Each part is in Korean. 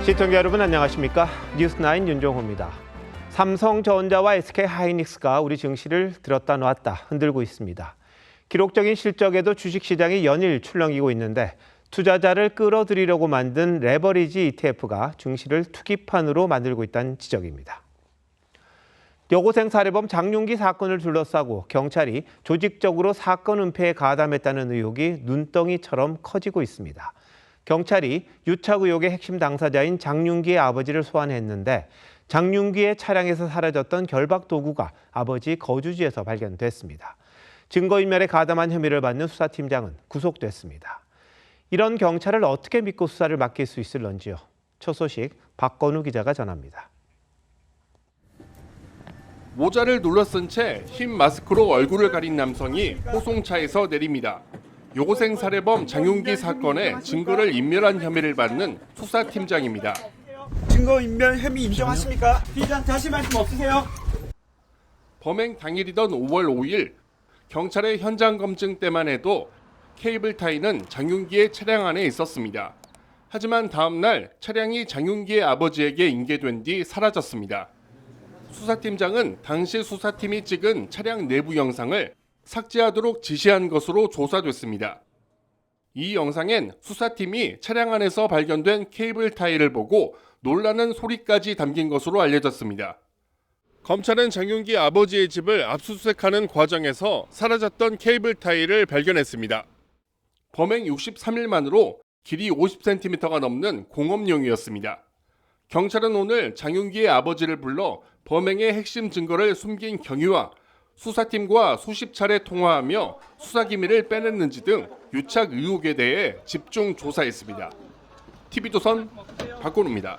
시청자 여러분 안녕하십니까? 뉴스9 윤종호입니다. 삼성전자와 SK하이닉스가 우리 증시를 들었다 놨다 흔들고 있습니다. 기록적인 실적에도 주식시장이 연일 출렁이고 있는데 투자자를 끌어들이려고 만든 레버리지 ETF가 증시를 투기판으로 만들고 있다는 지적입니다. 여고생 살해범 장윤기 사건을 둘러싸고 경찰이 조직적으로 사건 은폐에 가담했다는 의혹이 눈덩이처럼 커지고 있습니다. 경찰이 유착 의혹의 핵심 당사자인 장윤기의 아버지를 소환했는데 장윤기의 차량에서 사라졌던 결박 도구가 아버지 거주지에서 발견됐습니다. 증거인멸에 가담한 혐의를 받는 수사팀장은 구속됐습니다. 이런 경찰을 어떻게 믿고 수사를 맡길 수 있을런지요. 첫 소식 박건우 기자가 전합니다. 모자를 눌러쓴 채 흰 마스크로 얼굴을 가린 남성이 호송차에서 내립니다. 여고생 살해범 장윤기 사건의 증거를 인멸한 혐의를 받는 수사팀장입니다. 증거인멸 혐의 인정하십니까? 피의자한테 하실 말씀 없으세요? 범행 당일이던 5월 5일 경찰의 현장 검증 때만 해도 케이블타이는 장윤기의 차량 안에 있었습니다. 하지만 다음 날 차량이 장윤기의 아버지에게 인계된 뒤 사라졌습니다. 수사팀장은 당시 수사팀이 찍은 차량 내부 영상을 삭제하도록 지시한 것으로 조사됐습니다. 이 영상엔 수사팀이 차량 안에서 발견된 케이블 타이를 보고 놀라는 소리까지 담긴 것으로 알려졌습니다. 검찰은 장윤기 아버지의 집을 압수수색하는 과정에서 사라졌던 케이블 타이를 발견했습니다. 범행 63일 만으로 길이 50cm가 넘는 공업용이었습니다. 경찰은 오늘 장윤기의 아버지를 불러 범행의 핵심 증거를 숨긴 경위와 수사팀과 수십 차례 통화하며 수사 기밀을 빼냈는지 등 유착 의혹에 대해 집중 조사했습니다. TV조선 박건우입니다.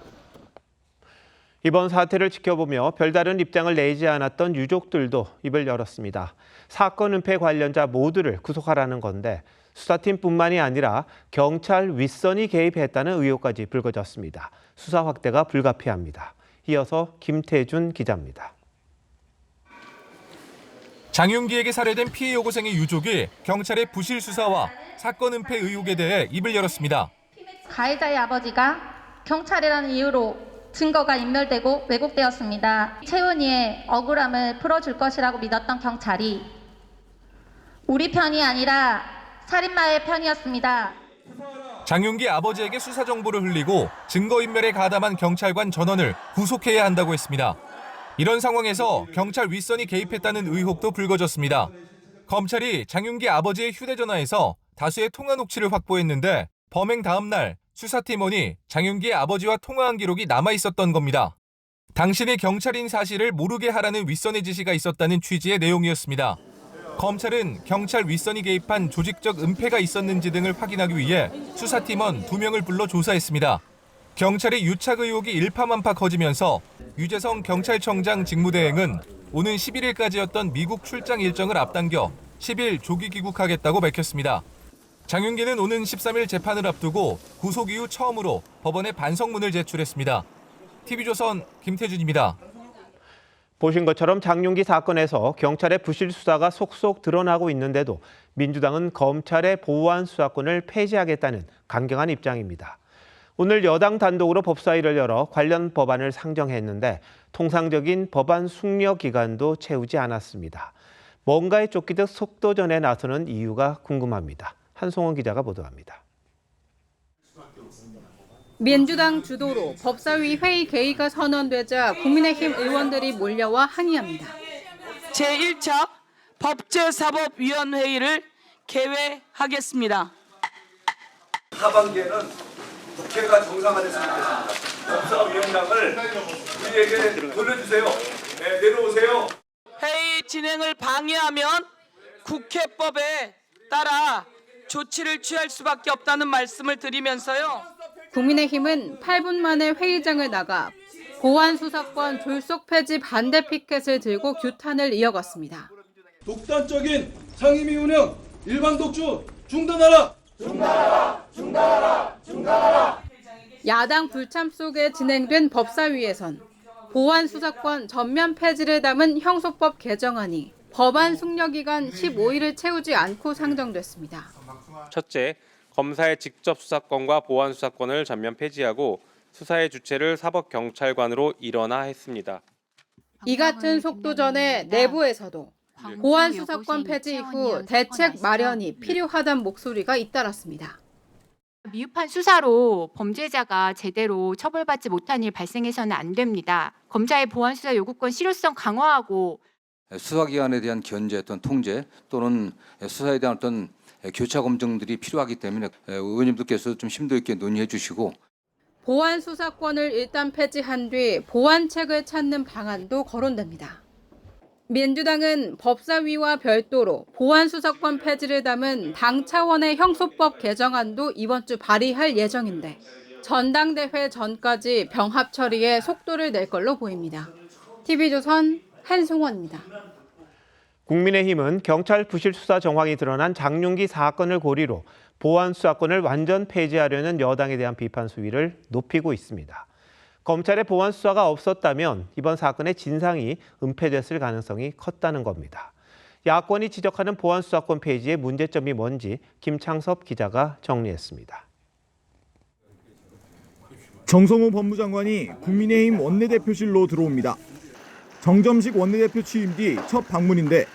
이번 사태를 지켜보며 별다른 입장을 내지 않았던 유족들도 입을 열었습니다. 사건 은폐 관련자 모두를 구속하라는 건데 수사팀뿐만이 아니라 경찰 윗선이 개입했다는 의혹까지 불거졌습니다. 수사 확대가 불가피합니다. 이어서 김태준 기자입니다. 장윤기에게 살해된 피해 여고생의 유족이 경찰의 부실 수사와 사건 은폐 의혹에 대해 입을 열었습니다. 가해자의 아버지가 경찰이라는 이유로 증거가 인멸되고 왜곡되었습니다. 채은이의 억울함을 풀어줄 것이라고 믿었던 경찰이 우리 편이 아니라 살인마의 편이었습니다. 장윤기 아버지에게 수사 정보를 흘리고 증거인멸에 가담한 경찰관 전원을 구속해야 한다고 했습니다. 이런 상황에서 경찰 윗선이 개입했다는 의혹도 불거졌습니다. 검찰이 장윤기 아버지의 휴대전화에서 다수의 통화 녹취를 확보했는데 범행 다음 날 수사팀원이 장윤기의 아버지와 통화한 기록이 남아있었던 겁니다. 당신이 경찰인 사실을 모르게 하라는 윗선의 지시가 있었다는 취지의 내용이었습니다. 검찰은 경찰 윗선이 개입한 조직적 은폐가 있었는지 등을 확인하기 위해 수사팀원 2명을 불러 조사했습니다. 경찰의 유착 의혹이 일파만파 커지면서 유재성 경찰청장 직무대행은 오는 11일까지였던 미국 출장 일정을 앞당겨 10일 조기 귀국하겠다고 밝혔습니다. 장윤기는 오는 13일 재판을 앞두고 구속 이후 처음으로 법원에 반성문을 제출했습니다. TV조선 김태준입니다. 보신 것처럼 장윤기 사건에서 경찰의 부실 수사가 속속 드러나고 있는데도 민주당은 검찰의 보완 수사권을 폐지하겠다는 강경한 입장입니다. 오늘 여당 단독으로 법사위를 열어 관련 법안을 상정했는데 통상적인 법안 숙려 기간도 채우지 않았습니다. 뭔가에 쫓기듯 속도전에 나서는 이유가 궁금합니다. 한송원 기자가 보도합니다. 민주당 주도로 법사위 회의 개의가 선언되자 국민의힘 의원들이 몰려와 항의합니다. 제1차 법제사법위원회의를 개회하겠습니다. 하반기에는 국회가 정상화됐으면 좋겠습니다. 법사위원장을 우리에게 돌려주세요. 네, 내려오세요. 회의 진행을 방해하면 국회법에 따라 조치를 취할 수밖에 없다는 말씀을 드리면서요. 국민의힘은 8분 만에 회의장을 나가 보완 수사권 졸속 폐지 반대 피켓을 들고 규탄을 이어갔습니다. 독단적인 상임위 운영, 일방 독주 중단하라! 중단하라! 중단하라! 중단하라! 야당 불참 속에 진행된 법사위에선 보완 수사권 전면 폐지를 담은 형소법 개정안이 법안 숙려 기간 15일을 채우지 않고 상정됐습니다. 첫째, 검사의 직접 수사권과 보완 수사권을 전면 폐지하고 수사의 주체를 사법경찰관으로 일원화 했습니다. 이 같은 속도전에 내부에서도 보안 수사권 폐지 이후 대책 마련이 필요하다는 목소리가 잇따랐습니다. 미흡한 수사로 범죄자가 제대로 처벌받지 못한 일 발생해서는 안 됩니다. 검사의 보안 수사 요구권 실효성 강화하고 수사기관에 대한 견제 또는 통제 또는 수사에 대한 어떤 교차 검증들이 필요하기 때문에 의원님들께서 좀 심도 있게 논의해 주시고 보안 수사권을 일단 폐지한 뒤 보완책을 찾는 방안도 거론됩니다. 민주당은 법사위와 별도로 보안 수사권 폐지를 담은 당 차원의 형소법 개정안도 이번 주 발의할 예정인데 전당대회 전까지 병합 처리에 속도를 낼 걸로 보입니다. TV조선 한송원입니다. 국민의힘은 경찰 부실 수사 정황이 드러난 장윤기 사건을 고리로 보안 수사권을 완전 폐지하려는 여당에 대한 비판 수위를 높이고 있습니다. 검찰의 보안 수사가 없었다면 이번 사건의 진상이 은폐됐을 가능성이 컸다는 겁니다. 야권이 지적하는 보안 수사권 폐지의 문제점이 뭔지 김창섭 기자가 정리했습니다. 정성호 법무장관이 국민의힘 원내대표실로 들어옵니다. 정점식 원내대표 취임 뒤 첫 방문인데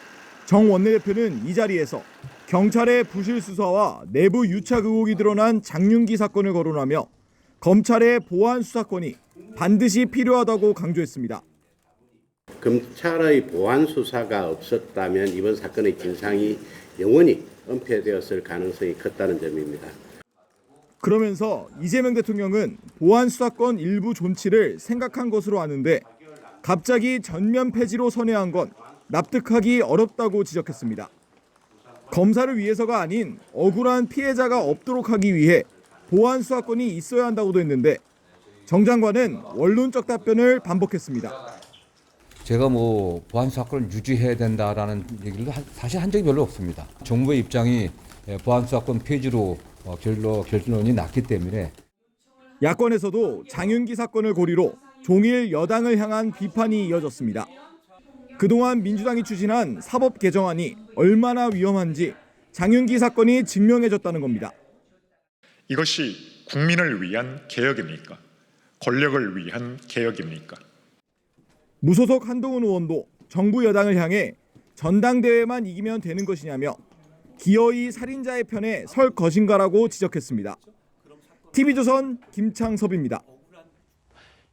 정 원내대표는 이 자리에서 경찰의 부실 수사와 내부 유착 의혹이 드러난 장윤기 사건을 거론하며 검찰의 보안 수사권이 반드시 필요하다고 강조했습니다. 검찰의 보안 수사가 없었다면 이번 사건의 진상이 영원히 은폐되었을 가능성이 컸다는 점입니다. 그러면서 이재명 대통령은 보안 수사권 일부 존치를 생각한 것으로 아는데 갑자기 전면 폐지로 선회한 건 납득하기 어렵다고 지적했습니다. 검사를 위해서가 아닌 억울한 피해자가 없도록 하기 위해 보안 수사권이 있어야 한다고도 했는데 정 장관은 원론적 답변을 반복했습니다. 제가 보안 수사권을 유지해야 된다라는 얘기를 사실 한 적이 별로 없습니다. 정부의 입장이 보안 수사권 폐지로 결론이 났기 때문에 야권에서도 장윤기 사건을 고리로 종일 여당을 향한 비판이 이어졌습니다. 그동안 민주당이 추진한 사법 개정안이 얼마나 위험한지 장윤기 사건이 증명해줬다는 겁니다. 이것이 국민을 위한 개혁입니까? 권력을 위한 개혁입니까? 무소속 한동훈 의원도 정부 여당을 향해 전당대회만 이기면 되는 것이냐며 기어이 살인자의 편에 설 것인가라고 지적했습니다. TV조선 김창섭입니다.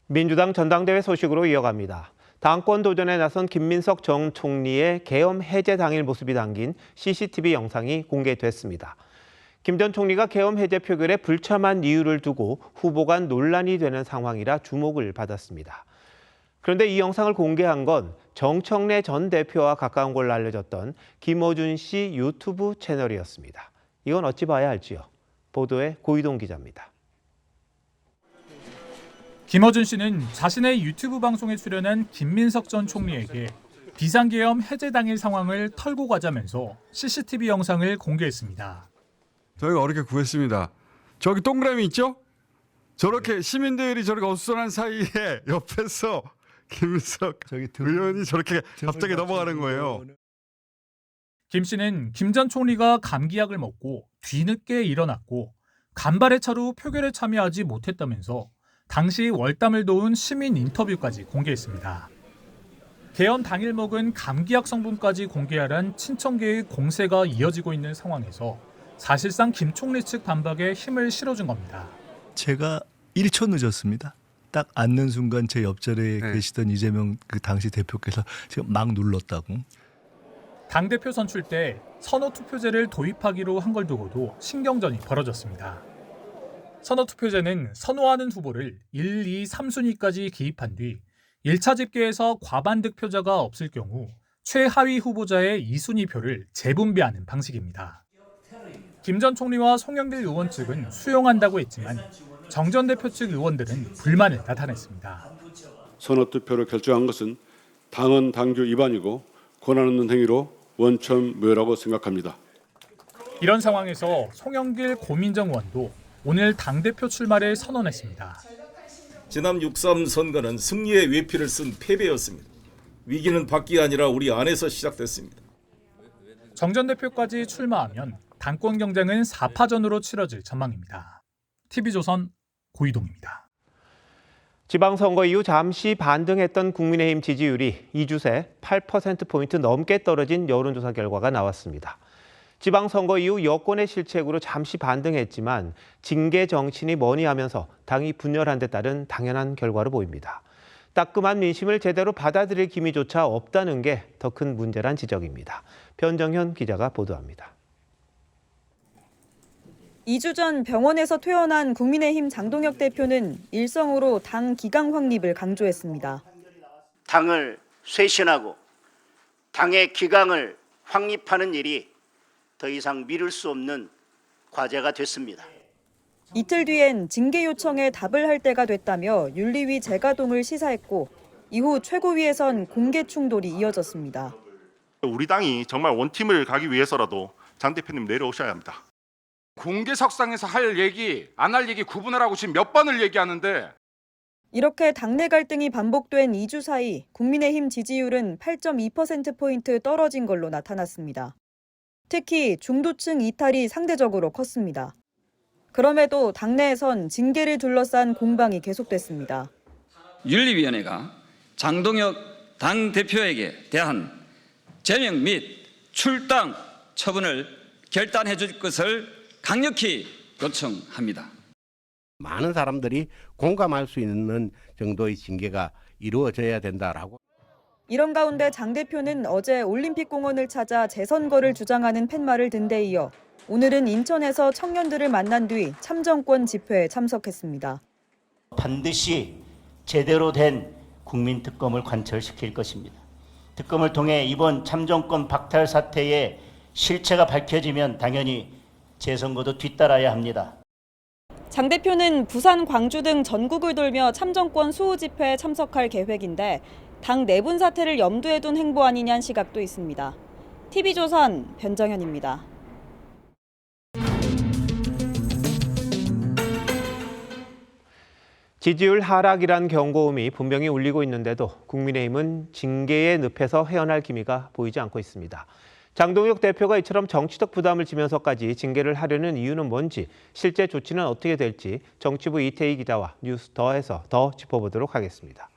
민주당 전당대회 소식으로 이어갑니다. 당권 도전에 나선 김민석 전 총리의 계엄 해제 당일 모습이 담긴 CCTV 영상이 공개됐습니다. 김 전 총리가 계엄 해제 표결에 불참한 이유를 두고 후보 간 논란이 되는 상황이라 주목을 받았습니다. 그런데 이 영상을 공개한 건 정청래 전 대표와 가까운 걸로 알려졌던 김어준 씨 유튜브 채널이었습니다. 이건 어찌 봐야 할지요? 보도에 고이동 기자입니다. 김어준 씨는 자신의 유튜브 방송에 출연한 김민석 전 총리에게 비상계엄 해제 당일 상황을 털고 가자면서 CCTV 영상을 공개했습니다. 저희가 어렵게 구했습니다. 저기 동그라미 있죠? 저렇게 시민들이 저렇게 어수선한 사이에 옆에서 김민석 의원이 저렇게 갑자기 넘어가는 거예요. 김 씨는 김 전 총리가 감기약을 먹고 뒤늦게 일어났고 간발의 차로 표결에 참여하지 못했다면서 당시 월담을 도운 시민 인터뷰까지 공개했습니다. 개헌 당일 먹은 감기약 성분까지 공개하란 친청계의 공세가 이어지고 있는 상황에서 사실상 김 총리 측 반박에 힘을 실어준 겁니다. 제가 1초 늦었습니다. 딱 앉는 순간 제 옆자리에 계시던 이재명 그 당시 대표께서 제가 막 눌렀다고. 당대표 선출 때 선호투표제를 도입하기로 한 걸 두고도 신경전이 벌어졌습니다. 선호투표제는 선호하는 후보를 1, 2, 3순위까지 기입한 뒤 1차 집계에서 과반 득표자가 없을 경우 최하위 후보자의 2순위 표를 재분배하는 방식입니다. 김 전 총리와 송영길 의원 측은 수용한다고 했지만 정 전 대표 측 의원들은 불만을 나타냈습니다. 선호투표를 결정한 것은 당헌 당규 위반이고 권한 없는 행위로 원천무효라고 생각합니다. 이런 상황에서 송영길 고민정 의원도 오늘 당대표 출마를 선언했습니다. 지난 6.3 선거는 승리의 외피를 쓴 패배였습니다. 위기는 밖이 아니라 우리 안에서 시작됐습니다. 정 전 대표까지 출마하면 당권 경쟁은 4파전으로 치러질 전망입니다. TV조선 고이동입니다. 지방선거 이후 잠시 반등했던 국민의힘 지지율이 2주 새 8%포인트 넘게 떨어진 여론조사 결과가 나왔습니다. 지방선거 이후 여권의 실책으로 잠시 반등했지만 징계 정치니 뭐니 하면서 당이 분열한 데 따른 당연한 결과로 보입니다. 따끔한 민심을 제대로 받아들일 기미조차 없다는 게 더 큰 문제란 지적입니다. 변정현 기자가 보도합니다. 2주 전 병원에서 퇴원한 국민의힘 장동혁 대표는 일성으로 당 기강 확립을 강조했습니다. 당을 쇄신하고 당의 기강을 확립하는 일이 더 이상 미룰 수 없는 과제가 됐습니다. 이틀 뒤엔 징계 요청에 답을 할 때가 됐다며 윤리위 재가동을 시사했고 이후 최고위에선 공개 충돌이 이어졌습니다. 우리 당이 정말 원팀을 가기 위해서라도 장 대표님 내려오셔야 합니다. 공개석상에서 할 얘기, 안 할 얘기 구분을 하고 지금 몇 번을 얘기하는데. 이렇게 당내 갈등이 반복된 2주 사이 국민의힘 지지율은 8.2%포인트 떨어진 걸로 나타났습니다. 특히 중도층 이탈이 상대적으로 컸습니다. 그럼에도 당내에선 징계를 둘러싼 공방이 계속됐습니다. 윤리위원회가 장동혁 당대표에게 대한 제명 및 출당 처분을 결단해 줄 것을 강력히 요청합니다. 많은 사람들이 공감할 수 있는 정도의 징계가 이루어져야 된다라고. 이런 가운데 장 대표는 어제 올림픽공원을 찾아 재선거를 주장하는 팻말을 든 데 이어 오늘은 인천에서 청년들을 만난 뒤 참정권 집회에 참석했습니다. 반드시 제대로 된 국민특검을 관철시킬 것입니다. 특검을 통해 이번 참정권 박탈 사태의 실체가 밝혀지면 당연히 재선거도 뒤따라야 합니다. 장 대표는 부산, 광주 등 전국을 돌며 참정권 수호 집회에 참석할 계획인데 당 내분 사태를 염두에 둔 행보 아니냐는 시각도 있습니다. TV조선 변정현입니다. 지지율 하락이란 경고음이 분명히 울리고 있는데도 국민의힘은 징계의 늪에서 헤어날 기미가 보이지 않고 있습니다. 장동혁 대표가 이처럼 정치적 부담을 지면서까지 징계를 하려는 이유는 뭔지, 실제 조치는 어떻게 될지 정치부 이태희 기자와 뉴스 더해서 더 짚어보도록 하겠습니다.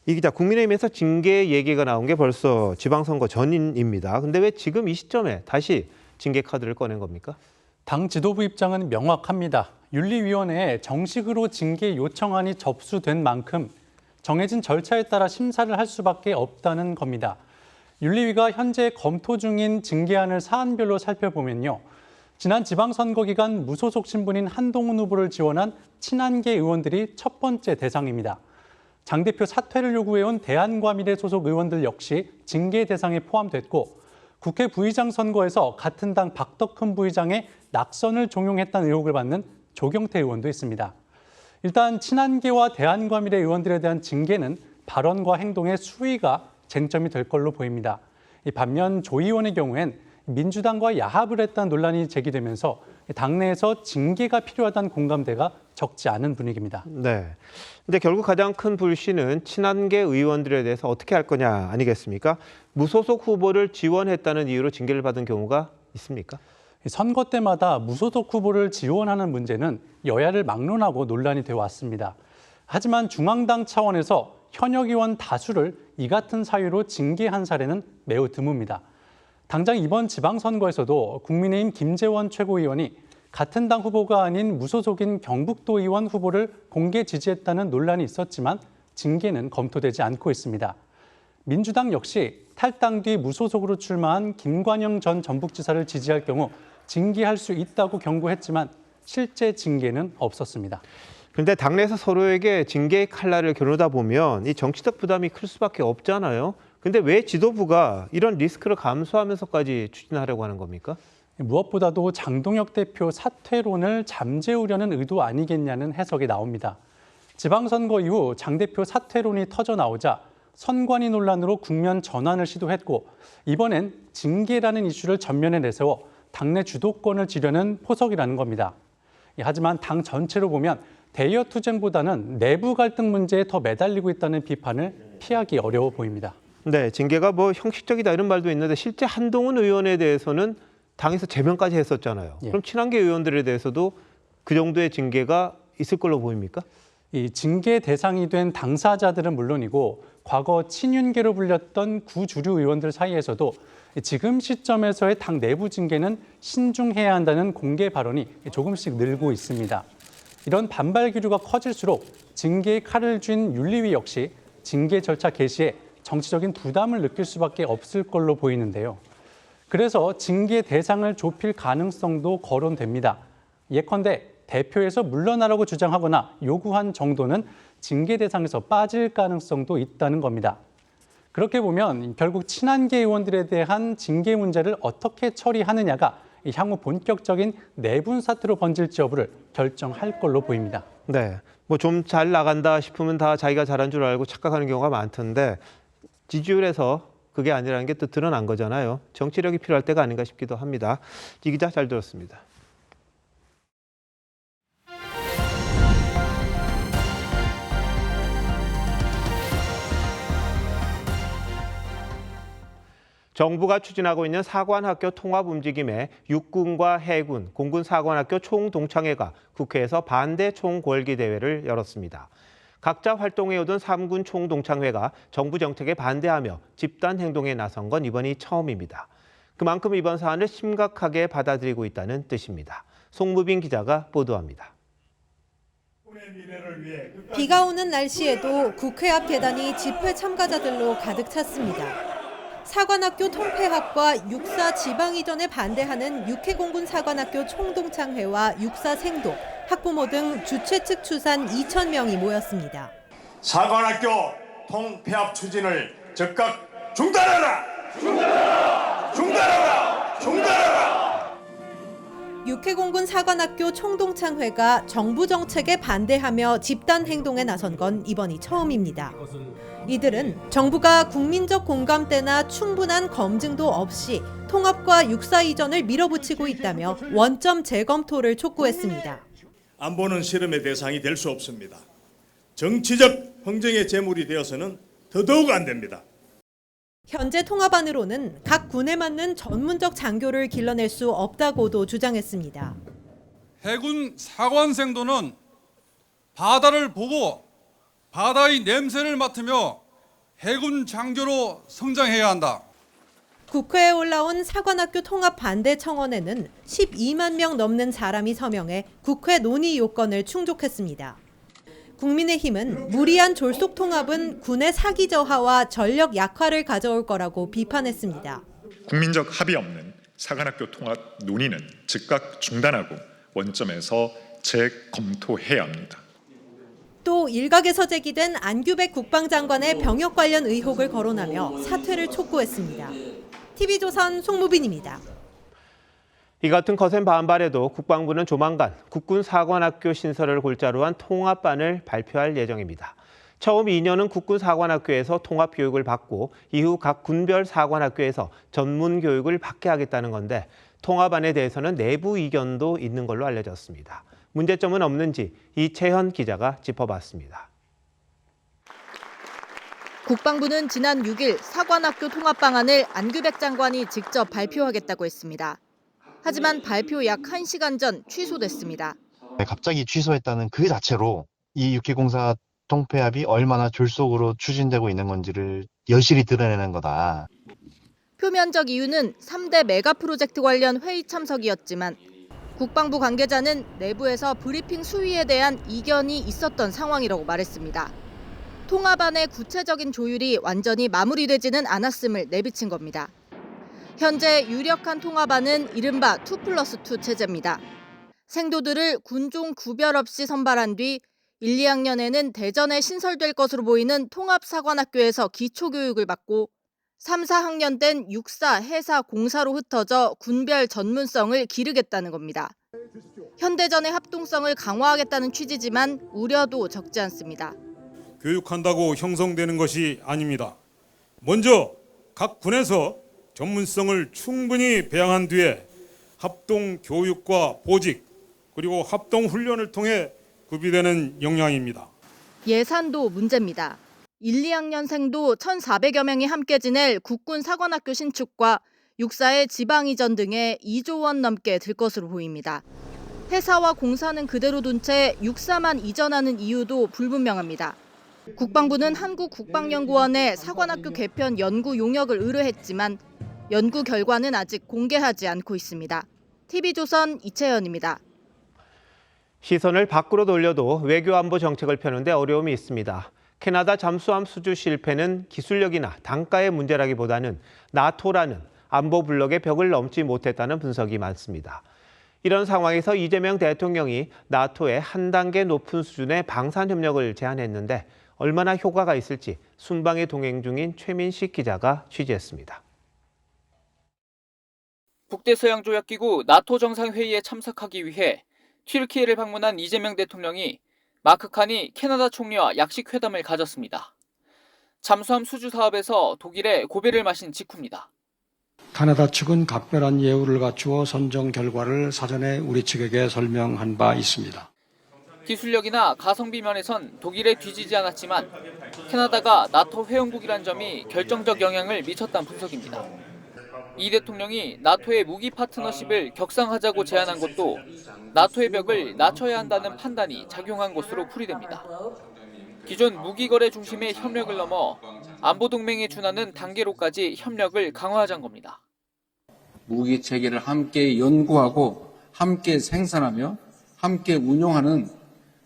이 기자, 국민의힘에서 징계 얘기가 나온 게 벌써 지방선거 전입니다. 근데 왜 지금 이 시점에 다시 징계 카드를 꺼낸 겁니까? 당 지도부 입장은 명확합니다. 윤리위원회에 정식으로 징계 요청안이 접수된 만큼 정해진 절차에 따라 심사를 할 수밖에 없다는 겁니다. 윤리위가 현재 검토 중인 징계안을 사안별로 살펴보면요. 지난 지방선거 기간 무소속 신분인 한동훈 후보를 지원한 친한계 의원들이 첫 번째 대상입니다. 장 대표 사퇴를 요구해온 대한과미래 소속 의원들 역시 징계 대상에 포함됐고 국회 부의장 선거에서 같은 당 박덕흠 부의장의 낙선을 종용했다는 의혹을 받는 조경태 의원도 있습니다. 일단 친한계와 대한과미래 의원들에 대한 징계는 발언과 행동의 수위가 쟁점이 될 걸로 보입니다. 반면 조 의원의 경우엔 민주당과 야합을 했다는 논란이 제기되면서 당내에서 징계가 필요하다는 공감대가 적지 않은 분위기입니다. 네. 근데 결국 가장 큰 불씨는 친한계 의원들에 대해서 어떻게 할 거냐 아니겠습니까? 무소속 후보를 지원했다는 이유로 징계를 받은 경우가 있습니까? 선거 때마다 무소속 후보를 지원하는 문제는 여야를 막론하고 논란이 되어 왔습니다. 하지만 중앙당 차원에서 현역 의원 다수를 이 같은 사유로 징계한 사례는 매우 드뭅니다. 당장 이번 지방선거에서도 국민의힘 김재원 최고위원이 같은 당 후보가 아닌 무소속인 경북도 의원 후보를 공개 지지했다는 논란이 있었지만 징계는 검토되지 않고 있습니다. 민주당 역시 탈당 뒤 무소속으로 출마한 김관영 전 전북지사를 지지할 경우 징계할 수 있다고 경고했지만 실제 징계는 없었습니다. 그런데 당내에서 서로에게 징계의 칼날을 겨누다 보면 이 정치적 부담이 클 수밖에 없잖아요. 근데 왜 지도부가 이런 리스크를 감수하면서까지 추진하려고 하는 겁니까? 무엇보다도 장동혁 대표 사퇴론을 잠재우려는 의도 아니겠냐는 해석이 나옵니다. 지방선거 이후 장 대표 사퇴론이 터져 나오자 선관위 논란으로 국면 전환을 시도했고 이번엔 징계라는 이슈를 전면에 내세워 당내 주도권을 쥐려는 포석이라는 겁니다. 하지만 당 전체로 보면 대여 투쟁보다는 내부 갈등 문제에 더 매달리고 있다는 비판을 피하기 어려워 보입니다. 네, 징계가 뭐 형식적이다 이런 말도 있는데 실제 한동훈 의원에 대해서는 당에서 제명까지 했었잖아요. 그럼 친한계 의원들에 대해서도 그 정도의 징계가 있을 걸로 보입니까? 이 징계 대상이 된 당사자들은 물론이고 과거 친윤계로 불렸던 구주류 의원들 사이에서도 지금 시점에서의 당 내부 징계는 신중해야 한다는 공개 발언이 조금씩 늘고 있습니다. 이런 반발 기류가 커질수록 징계의 칼을 쥔 윤리위 역시 징계 절차 개시에 정치적인 부담을 느낄 수밖에 없을 걸로 보이는데요. 그래서 징계 대상을 좁힐 가능성도 거론됩니다. 예컨대 대표에서 물러나라고 주장하거나 요구한 정도는 징계 대상에서 빠질 가능성도 있다는 겁니다. 그렇게 보면 결국 친한계 의원들에 대한 징계 문제를 어떻게 처리하느냐가 향후 본격적인 내분 사태로 번질지 여부를 결정할 걸로 보입니다. 네, 뭐 좀 잘 나간다 싶으면 다 자기가 잘한 줄 알고 착각하는 경우가 많던데 지지율에서 그게 아니라는 게 또 드러난 거잖아요. 정치력이 필요할 때가 아닌가 싶기도 합니다. 이 기자 잘 들었습니다. 정부가 추진하고 있는 사관학교 통합 움직임에 육군과 해군, 공군 사관학교 총동창회가 국회에서 반대 총궐기 대회를 열었습니다. 각자 활동해오던 3군 총동창회가 정부 정책에 반대하며 집단 행동에 나선 건 이번이 처음입니다. 그만큼 이번 사안을 심각하게 받아들이고 있다는 뜻입니다. 송무빈 기자가 보도합니다. 비가 오는 날씨에도 국회 앞 계단이 집회 참가자들로 가득 찼습니다. 사관학교 통폐합과 육사 지방 이전에 반대하는 육해공군 사관학교 총동창회와 육사 생독, 학부모 등 주최 측 추산 2,000명이 모였습니다. 사관학교 통폐합 추진을 즉각 중단하라! 중단하라! 중단하라! 중단하라! 육해공군 사관학교 총동창회가 정부 정책에 반대하며 집단 행동에 나선 건 이번이 처음입니다. 이들은 정부가 국민적 공감대나 충분한 검증도 없이 통합과 육사 이전을 밀어붙이고 있다며 원점 재검토를 촉구했습니다. 안보는 실험의 대상이 될 수 없습니다. 정치적 흥정의 제물이 되어서는 더더욱 안 됩니다. 현재 통합안으로는 각 군에 맞는 전문적 장교를 길러낼 수 없다고도 주장했습니다. 해군 사관생도는 바다를 보고 바다의 냄새를 맡으며 해군 장교로 성장해야 한다. 국회에 올라온 사관학교 통합 반대 청원에는 12만 명 넘는 사람이 서명해 국회 논의 요건을 충족했습니다. 국민의힘은 무리한 졸속 통합은 군의 사기 저하와 전력 약화를 가져올 거라고 비판했습니다. 국민적 합의 없는 사관학교 통합 논의는 즉각 중단하고 원점에서 재검토해야 합니다. 또 일각에서 제기된 안규백 국방장관의 병역 관련 의혹을 거론하며 사퇴를 촉구했습니다. TV조선 송무빈입니다. 이 같은 거센 반발에도 국방부는 조만간 국군 사관학교 신설을 골자로 한 통합반을 발표할 예정입니다. 처음 2년은 국군 사관학교에서 통합 교육을 받고 이후 각 군별 사관학교에서 전문 교육을 받게 하겠다는 건데 통합안에 대해서는 내부 이견도 있는 걸로 알려졌습니다. 문제점은 없는지 이채현 기자가 짚어봤습니다. 국방부는 지난 6일 사관학교 통합 방안을 안규백 장관이 직접 발표하겠다고 했습니다. 하지만 발표 약 1시간 전 취소됐습니다. 갑자기 취소했다는 그 자체로 이 육해공사 통폐합이 얼마나 졸속으로 추진되고 있는 건지를 여실히 드러내는 거다. 표면적 이유는 3대 메가 프로젝트 관련 회의 참석이었지만 국방부 관계자는 내부에서 브리핑 수위에 대한 이견이 있었던 상황이라고 말했습니다. 통합안의 구체적인 조율이 완전히 마무리되지는 않았음을 내비친 겁니다. 현재 유력한 통합안은 이른바 2+2 체제입니다. 생도들을 군종 구별 없이 선발한 뒤 1, 2학년에는 대전에 신설될 것으로 보이는 통합사관학교에서 기초교육을 받고 3, 4학년 땐 육사, 해사, 공사로 흩어져 군별 전문성을 기르겠다는 겁니다. 현대전의 합동성을 강화하겠다는 취지지만 우려도 적지 않습니다. 교육한다고 형성되는 것이 아닙니다. 먼저 각 군에서 전문성을 충분히 배양한 뒤에 합동 교육과 보직 그리고 합동 훈련을 통해 구비되는 역량입니다. 예산도 문제입니다. 1, 2학년생도 1,400여 명이 함께 지낼 국군 사관학교 신축과 육사의 지방 이전 등에 2조 원 넘게 들 것으로 보입니다. 회사와 공사는 그대로 둔 채 육사만 이전하는 이유도 불분명합니다. 국방부는 한국국방연구원에 사관학교 개편 연구 용역을 의뢰했지만 연구 결과는 아직 공개하지 않고 있습니다. TV조선 이채연입니다. 시선을 밖으로 돌려도 외교안보 정책을 펴는데 어려움이 있습니다. 캐나다 잠수함 수주 실패는 기술력이나 단가의 문제라기보다는 나토라는 안보 블록의 벽을 넘지 못했다는 분석이 많습니다. 이런 상황에서 이재명 대통령이 나토의 한 단계 높은 수준의 방산 협력을 제안했는데 얼마나 효과가 있을지 순방에 동행 중인 최민식 기자가 취재했습니다. 북대서양조약기구 나토 정상회의에 참석하기 위해 튀르키예를 방문한 이재명 대통령이 마크 칸이 캐나다 총리와 약식 회담을 가졌습니다. 잠수함 수주 사업에서 독일에 고배를 마신 직후입니다. 캐나다 측은 각별한 예우를 갖추어 선정 결과를 사전에 우리 측에게 설명한 바 있습니다. 기술력이나 가성비 면에선 독일에 뒤지지 않았지만 캐나다가 나토 회원국이란 점이 결정적 영향을 미쳤다는 분석입니다. 이 대통령이 나토의 무기 파트너십을 격상하자고 제안한 것도 나토의 벽을 낮춰야 한다는 판단이 작용한 것으로 풀이됩니다. 기존 무기 거래 중심의 협력을 넘어 안보 동맹에 준하는 단계로까지 협력을 강화하자는 겁니다. 무기 체계를 함께 연구하고 함께 생산하며 함께 운용하는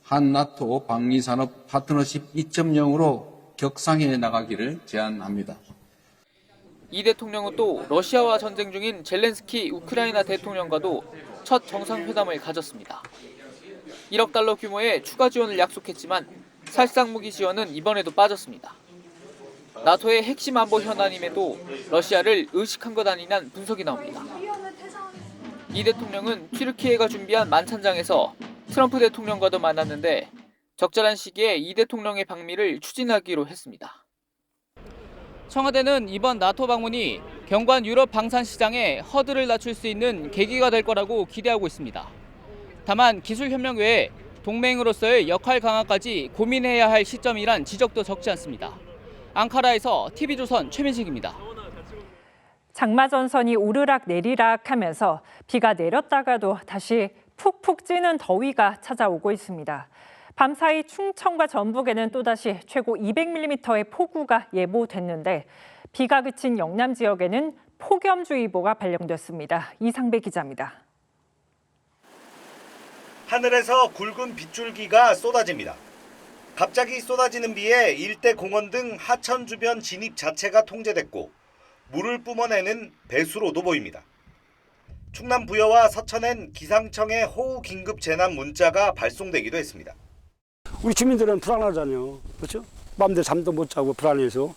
한나토 방위산업 파트너십 2.0으로 격상해 나가기를 제안합니다. 이 대통령은 또 러시아와 전쟁 중인 젤렌스키 우크라이나 대통령과도 첫 정상회담을 가졌습니다. 1억 달러 규모의 추가 지원을 약속했지만 살상 무기 지원은 이번에도 빠졌습니다. 나토의 핵심 안보 현안임에도 러시아를 의식한 것 아니냐는 분석이 나옵니다. 이 대통령은 튀르키예가 준비한 만찬장에서 트럼프 대통령과도 만났는데 적절한 시기에 이 대통령의 방미를 추진하기로 했습니다. 청와대는 이번 나토 방문이 경관 유럽 방산 시장에 허들을 낮출 수 있는 계기가 될 거라고 기대하고 있습니다. 다만 기술 협력 외에 동맹으로서의 역할 강화까지 고민해야 할 시점이란 지적도 적지 않습니다. 앙카라에서 TV조선 최민식입니다. 장마전선이 오르락 내리락 하면서 비가 내렸다가도 다시 푹푹 찌는 더위가 찾아오고 있습니다. 밤사이 충청과 전북에는 또다시 최고 200mm의 폭우가 예보됐는데 비가 그친 영남 지역에는 폭염주의보가 발령됐습니다. 이상배 기자입니다. 하늘에서 굵은 빗줄기가 쏟아집니다. 갑자기 쏟아지는 비에 일대 공원 등 하천 주변 진입 자체가 통제됐고 물을 뿜어내는 배수로도 보입니다. 충남 부여와 서천엔 기상청의 호우 긴급 재난 문자가 발송되기도 했습니다. 우리 주민들은 불안하잖아요. 그렇죠? 마음대로 잠도 못 자고 불안해서.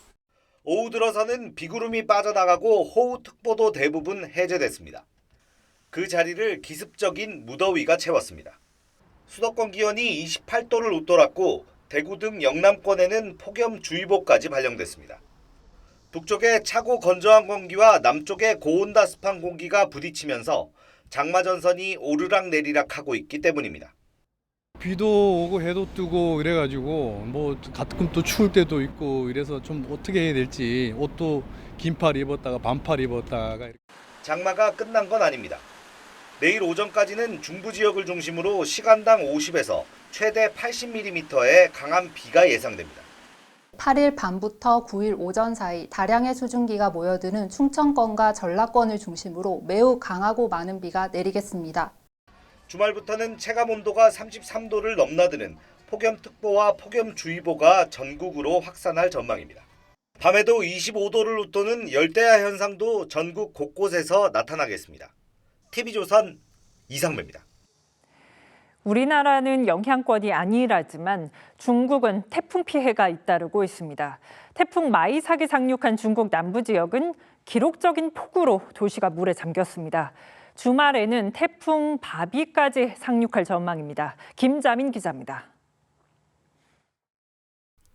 오후 들어서는 비구름이 빠져나가고 호우특보도 대부분 해제됐습니다. 그 자리를 기습적인 무더위가 채웠습니다. 수도권 기온이 28도를 웃돌았고 대구 등 영남권에는 폭염주의보까지 발령됐습니다. 북쪽에 차고 건조한 공기와 남쪽에 고온다습한 공기가 부딪히면서 장마전선이 오르락내리락하고 있기 때문입니다. 비도 오고 해도 뜨고 이래가지고 뭐 가끔 또 추울 때도 있고 이래서 좀 어떻게 해야 될지 옷도 긴팔 입었다가 반팔 입었다가. 장마가 끝난 건 아닙니다. 내일 오전까지는 중부 지역을 중심으로 시간당 50에서 최대 80mm의 강한 비가 예상됩니다. 8일 밤부터 9일 오전 사이 다량의 수증기가 모여드는 충청권과 전라권을 중심으로 매우 강하고 많은 비가 내리겠습니다. 주말부터는 체감온도가 33도를 넘나드는 폭염특보와 폭염주의보가 전국으로 확산할 전망입니다. 밤에도 25도를 웃도는 열대야 현상도 전국 곳곳에서 나타나겠습니다. TV조선 이상배입니다. 우리나라는 영향권이 아니라지만 중국은 태풍 피해가 잇따르고 있습니다. 태풍 마이삭이 상륙한 중국 남부 지역은 기록적인 폭우로 도시가 물에 잠겼습니다. 주말에는 태풍 바비까지 상륙할 전망입니다. 김자민 기자입니다.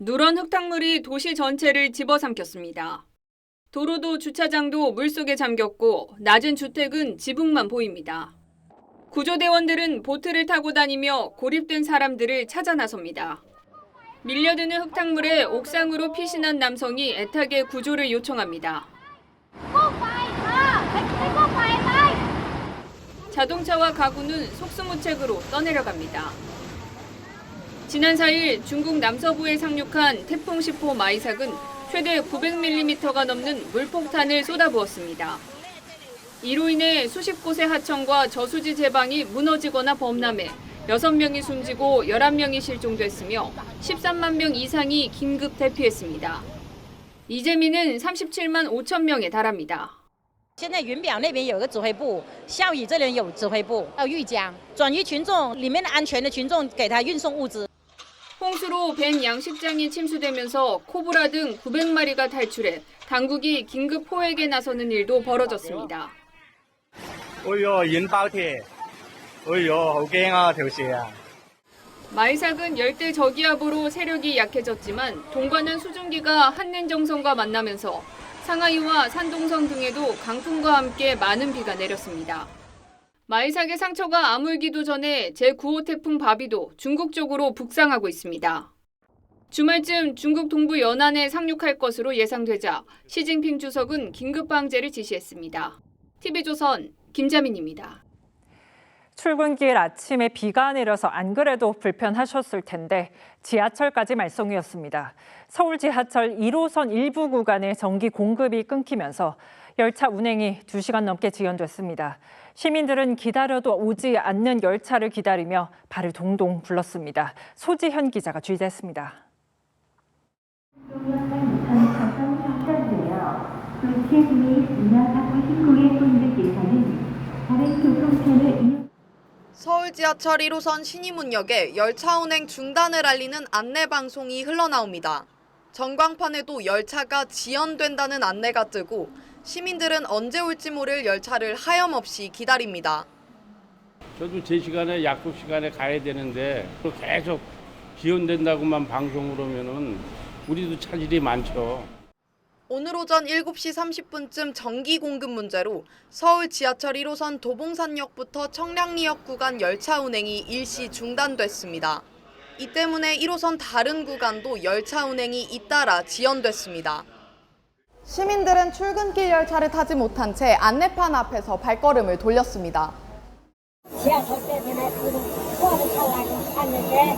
누런 흙탕물이 도시 전체를 집어삼켰습니다. 도로도 주차장도 물속에 잠겼고 낮은 주택은 지붕만 보입니다. 구조대원들은 보트를 타고 다니며 고립된 사람들을 찾아 나섭니다. 밀려드는 흙탕물에 옥상으로 피신한 남성이 애타게 구조를 자동차와 가구는 속수무책으로 떠내려갑니다. 지난 4일 중국 남서부에 상륙한 태풍 10호 마이삭은 최대 900mm가 넘는 물폭탄을 쏟아부었습니다. 이로 인해 수십 곳의 하천과 저수지 제방이 무너지거나 범람해 6명이 숨지고 11명이 실종됐으며 13만 명 이상이 긴급 대피했습니다. 이재민은 37만 5천 명에 달합니다. 现在云表那边有个指挥部，孝义这里有指挥部，还有玉江，转移群众里面的安全的群众给他运送物资。 홍수로 벤 양식장이 침수되면서 코브라 등 900마리가 탈출해 당국이 긴급 포획에 나서는 일도 벌어졌습니다. 哎呦，引爆鐵，哎呦，好驚啊條蛇啊！ 마이삭은 열대 저기압으로 세력이 약해졌지만 동반한 수증기가 한랜정선과 만나면서 상하이와 산동성 등에도 강풍과 함께 많은 비가 내렸습니다. 마이삭의 상처가 아물기도 전에 제9호 태풍 바비도 중국 쪽으로 북상하고 있습니다. 주말쯤 중국 동부 연안에 상륙할 것으로 예상되자 시진핑 주석은 긴급 방제를 지시했습니다. TV조선 김자민입니다. 출근길 아침에 비가 내려서 안 그래도 불편하셨을 텐데 지하철까지 말썽이었습니다. 서울 지하철 1호선 일부 구간의 전기 공급이 끊기면서 열차 운행이 2시간 넘게 지연됐습니다. 시민들은 기다려도 오지 않는 열차를 기다리며 발을 동동 굴렀습니다. 소지현 기자가 취재했습니다. 서울 지하철 1호선 신의문역에 열차 운행 중단을 알리는 안내 방송이 흘러나옵니다. 전광판에도 열차가 지연된다는 안내가 뜨고 시민들은 언제 올지 모를 열차를 하염없이 기다립니다. 저도 제 시간에 약속 시간에 가야 되는데 계속 지연된다고만 방송을 하면은 우리도 차질이 많죠. 오늘 오전 7시 30분쯤 전기 공급 문제로 서울 지하철 1호선 도봉산역부터 청량리역 구간 열차 운행이 일시 중단됐습니다. 이 때문에 1호선 다른 구간도 열차 운행이 잇따라 지연됐습니다. 시민들은 출근길 열차를 타지 못한 채 안내판 앞에서 발걸음을 돌렸습니다. 지하철 때문에 버스 타려고 탔는데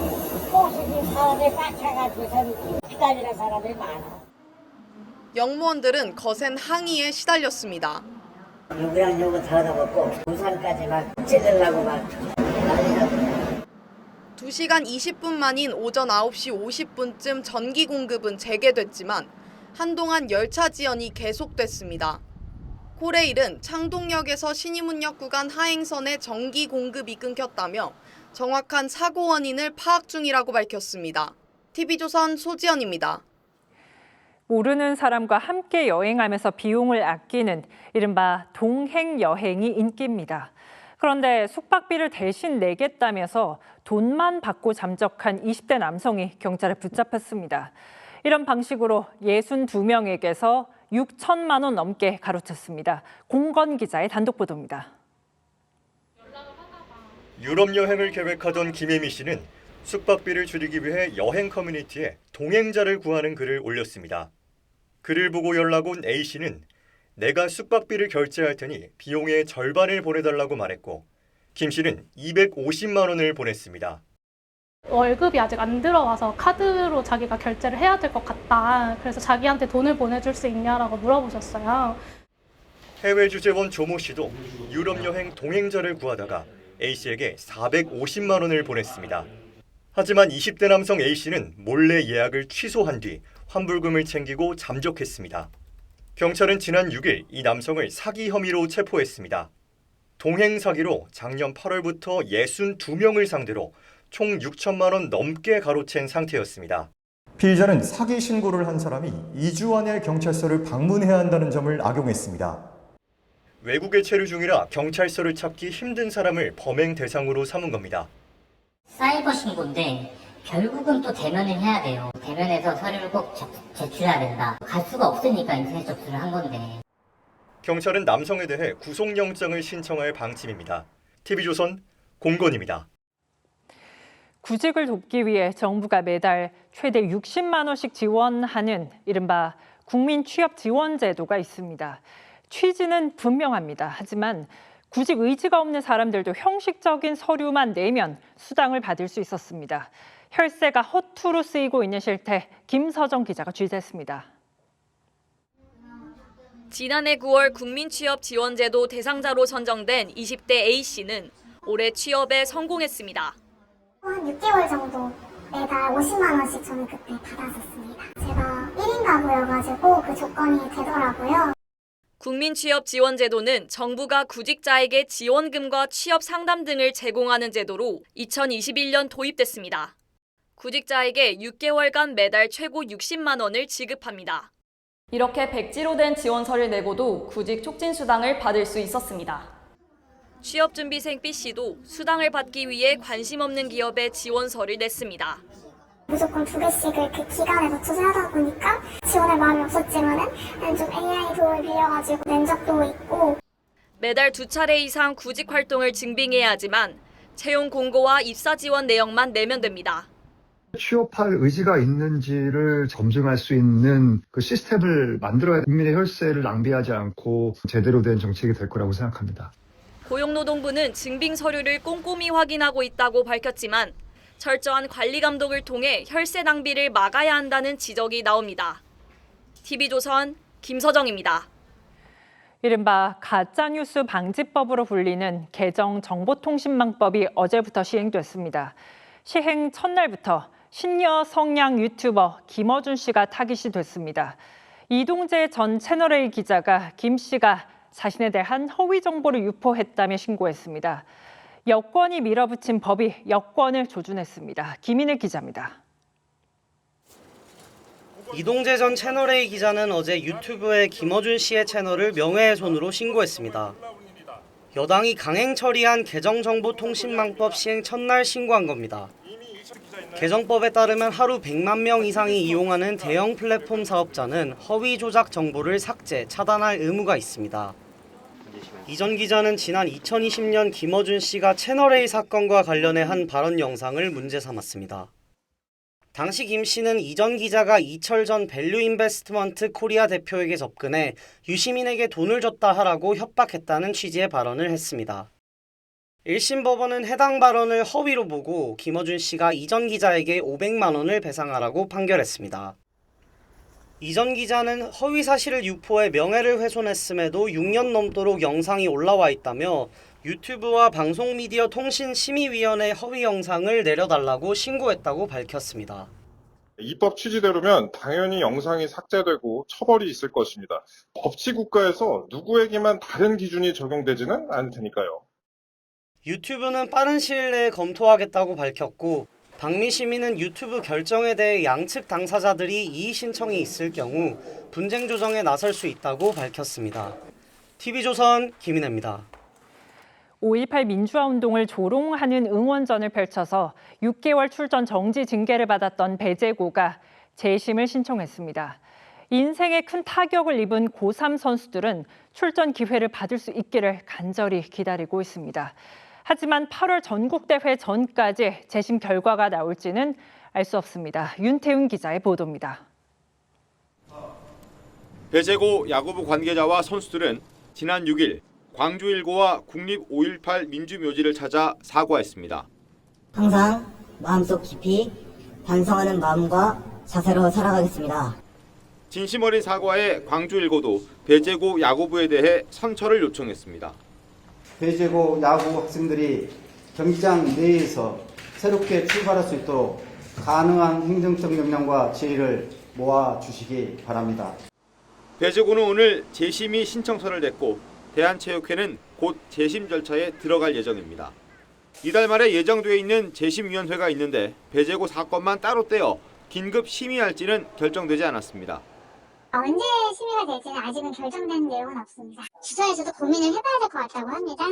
버스도 사람이 꽉 차가지고서 기다리는 사람이 많아. 영무원들은 거센 항의에 시달렸습니다. 누구랑 누구 들어다보고 부산까지 막 찌르려고 막 난리났어요. 2시간 20분 만인 오전 9시 50분쯤 전기 공급은 재개됐지만 한동안 열차 지연이 계속됐습니다. 코레일은 창동역에서 신의문역 구간 하행선의 전기 공급이 끊겼다며 정확한 사고 원인을 파악 중이라고 밝혔습니다. TV조선 소지연입니다. 모르는 사람과 함께 여행하면서 비용을 아끼는 이른바 동행 여행이 인기입니다. 그런데 숙박비를 대신 내겠다면서 돈만 받고 잠적한 20대 남성이 경찰에 붙잡혔습니다. 이런 방식으로 62명에게서 6천만 원 넘게 가로챘습니다. 공건 기자의 단독 보도입니다. 유럽 여행을 계획하던 김혜미 씨는 숙박비를 줄이기 위해 여행 커뮤니티에 동행자를 구하는 글을 올렸습니다. 글을 보고 연락 온 A 씨는 내가 숙박비를 결제할 테니 비용의 절반을 보내달라고 말했고 김 씨는 250만 원을 보냈습니다. 월급이 아직 안 들어와서 카드로 자기가 결제를 해야 될 것 같다. 그래서 자기한테 돈을 보내줄 수 있냐라고 물어보셨어요. 해외 주재원 조모 씨도 유럽 여행 동행자를 구하다가 A 씨에게 450만 원을 보냈습니다. 하지만 20대 남성 A 씨는 몰래 예약을 취소한 뒤 환불금을 챙기고 잠적했습니다. 경찰은 지난 6일 이 남성을 사기 혐의로 체포했습니다. 동행 사기로 작년 8월부터 62명을 상대로 총 6천만 원 넘게 가로챈 상태였습니다. 피의자는 사기 신고를 한 사람이 2주 안에 경찰서를 방문해야 한다는 점을 악용했습니다. 외국에 체류 중이라 경찰서를 찾기 힘든 사람을 범행 대상으로 삼은 겁니다. 사이버 신고인데 결국은 또 대면을 해야 돼요. 대면에서 서류를 꼭 제출해야 된다. 갈 수가 없으니까 인터넷 접수를 한 건데. 경찰은 남성에 대해 구속영장을 신청할 방침입니다. TV조선 공건입니다. 구직을 돕기 위해 정부가 매달 최대 60만 원씩 지원하는 이른바 국민 취업 지원 제도가 있습니다. 취지는 분명합니다. 하지만 구직 의지가 없는 사람들도 형식적인 서류만 내면 수당을 받을 수 있었습니다. 혈세가 허투루 쓰이고 있는 실태, 김서정 기자가 취재했습니다. 지난해 9월 국민취업지원제도 대상자로 선정된 20대 A씨는 올해 취업에 성공했습니다. 한 6개월 정도 매달 50만 원씩 저는 그때 받았었습니다. 제가 1인 가구여가지고 그 조건이 되더라고요. 국민취업지원제도는 정부가 구직자에게 지원금과 취업 상담 등을 제공하는 제도로 2021년 도입됐습니다. 구직자에게 6개월간 매달 최고 60만 원을 지급합니다. 이렇게 백지로 된 지원서를 내고도 구직 촉진 수당을 받을 수 있었습니다. 취업준비생 B씨도 수당을 받기 위해 관심 없는 기업에 지원서를 냈습니다. 무조건 2개씩을 그 기간에 맞춰서 하다 보니까 지원할 마음이 없었지만은 좀 AI 도움을 빌려가지고 낸 적도 있고. 매달 2차례 이상 구직 활동을 증빙해야 하지만 채용 공고와 입사 지원 내역만 내면 됩니다. 취업할 의지가 있는지를 검증할 수 있는 그 시스템을 만들어야 국민의 혈세를 낭비하지 않고 제대로 된 정책이 될 거라고 생각합니다. 고용노동부는 증빙 서류를 꼼꼼히 확인하고 있다고 밝혔지만 철저한 관리 감독을 통해 혈세 낭비를 막아야 한다는 지적이 나옵니다. TV조선 김서정입니다. 이른바 가짜뉴스 방지법으로 불리는 개정정보통신망법이 어제부터 시행됐습니다. 시행 첫날부터 신여 성향 유튜버 김어준 씨가 타깃이 됐습니다. 이동재 전 채널A 기자가 김 씨가 자신에 대한 허위 정보를 유포했다며 신고했습니다. 여권이 밀어붙인 법이 여권을 조준했습니다. 김인혜 기자입니다. 이동재 전 채널A 기자는 어제 유튜브에 김어준 씨의 채널을 명예훼손으로 신고했습니다. 여당이 강행 처리한 개정정보통신망법 시행 첫날 신고한 겁니다. 개정법에 따르면 하루 100만 명 이상이 이용하는 대형 플랫폼 사업자는 허위 조작 정보를 삭제, 차단할 의무가 있습니다. 이 전 기자는 지난 2020년 김어준 씨가 채널A 사건과 관련해 한 발언 영상을 문제 삼았습니다. 당시 김 씨는 이 전 기자가 이철 전 밸류 인베스트먼트 코리아 대표에게 접근해 유시민에게 돈을 줬다 하라고 협박했다는 취지의 발언을 했습니다. 1심 법원은 해당 발언을 허위로 보고 김어준 씨가 이 전 기자에게 500만 원을 배상하라고 판결했습니다. 이 전 기자는 허위 사실을 유포해 명예를 훼손했음에도 6년 넘도록 영상이 올라와 있다며 유튜브와 방송미디어통신심의위원회 허위 영상을 내려달라고 신고했다고 밝혔습니다. 입법 취지대로면 당연히 영상이 삭제되고 처벌이 있을 것입니다. 법치국가에서 누구에게만 다른 기준이 적용되지는 않을 테니까요. 유튜브는 빠른 시일 내에 검토하겠다고 밝혔고 박미 시민은 유튜브 결정에 대해 양측 당사자들이 이의 신청이 있을 경우 분쟁 조정에 나설 수 있다고 밝혔습니다. TV조선 김인혜입니다. 5.18 민주화 운동을 조롱하는 응원전을 펼쳐서 6개월 출전 정지 징계를 받았던 배재고가 재심을 신청했습니다. 인생에 큰 타격을 입은 고3 선수들은 출전 기회를 받을 수 있기를 간절히 기다리고 있습니다. 하지만 8월 전국대회 전까지 재심 결과가 나올지는 알 수 없습니다. 윤태훈 기자의 보도입니다. 배재고 야구부 관계자와 선수들은 지난 6일 광주일고와 국립 5.18 민주묘지를 찾아 사과했습니다. 항상 마음속 깊이 반성하는 마음과 자세로 살아가겠습니다. 진심 어린 사과에 광주일고도 배재고 야구부에 대해 선처를 요청했습니다. 배재고 야구 학생들이 경기장 내에서 새롭게 출발할 수 있도록 가능한 행정적 역량과 지혜를 모아주시기 바랍니다. 배재고는 오늘 재심의 신청서를 냈고 대한체육회는 곧 재심 절차에 들어갈 예정입니다. 이달 말에 예정돼 있는 재심위원회가 있는데 배재고 사건만 따로 떼어 긴급 심의할지는 결정되지 않았습니다. 언제 심의가 될지는 아직은 결정된 내용은 없습니다. 주소에서도 고민을 해봐야 될 것 같다고 합니다.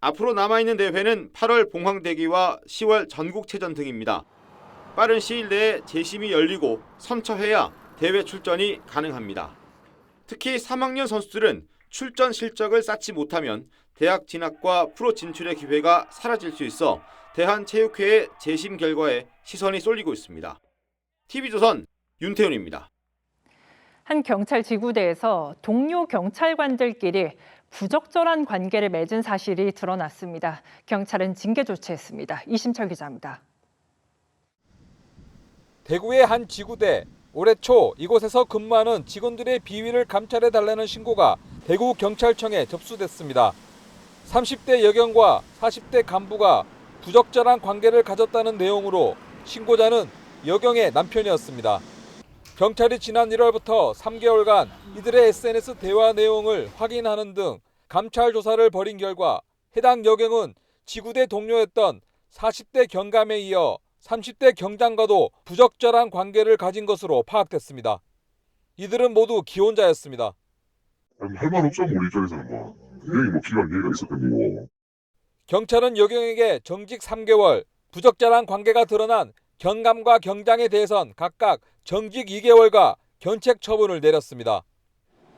앞으로 남아있는 대회는 8월 봉황대기와 10월 전국체전 등입니다. 빠른 시일 내에 재심이 열리고 선처해야 대회 출전이 가능합니다. 특히 3학년 선수들은 출전 실적을 쌓지 못하면 대학 진학과 프로 진출의 기회가 사라질 수 있어 대한체육회의 재심 결과에 시선이 쏠리고 있습니다. TV조선 윤태훈입니다. 한 경찰 지구대에서 동료 경찰관들끼리 부적절한 관계를 맺은 사실이 드러났습니다. 경찰은 징계 조치했습니다. 이심철 기자입니다. 대구의 한 지구대, 올해 초 이곳에서 근무하는 직원들의 비위를 감찰해달라는 신고가 대구경찰청에 접수됐습니다. 30대 여경과 40대 간부가 부적절한 관계를 가졌다는 내용으로 신고자는 여경의 남편이었습니다. 경찰이 지난 1월부터 3개월간 이들의 SNS 대화 내용을 확인하는 등 감찰 조사를 벌인 결과 해당 여경은 지구대 동료였던 40대 경감에 이어 30대 경장과도 부적절한 관계를 가진 것으로 파악됐습니다. 이들은 모두 기혼자였습니다. 할 말 없죠, 우리 입장에서는 분명히 필요한 얘기가 있었던 거고. 경찰은 여경에게 정직 3개월, 부적절한 관계가 드러난 경감과 경장에 대해선 각각 정직 2개월과 견책 처분을 내렸습니다.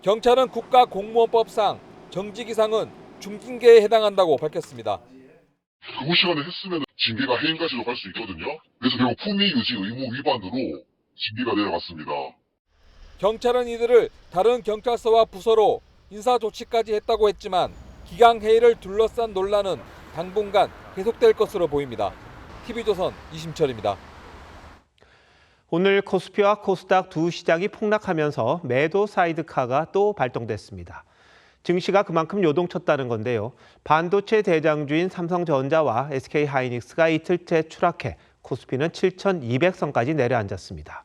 경찰은 국가공무원법상 정직 이상은 중징계에 해당한다고 밝혔습니다. 그 시간에 했으면 징계가 해임까지도 갈 수 있거든요. 그래서 결국 품위 유지 의무 위반으로 징계가 내려갔습니다. 경찰은 이들을 다른 경찰서와 부서로 인사조치까지 했다고 했지만 기강회의를 둘러싼 논란은 당분간 계속될 것으로 보입니다. TV조선 이심철입니다. 오늘 코스피와 코스닥 두 시장이 폭락하면서 매도 사이드카가 또 발동됐습니다. 증시가 그만큼 요동쳤다는 건데요. 반도체 대장주인 삼성전자와 SK하이닉스가 이틀째 추락해 코스피는 7,200선까지 내려앉았습니다.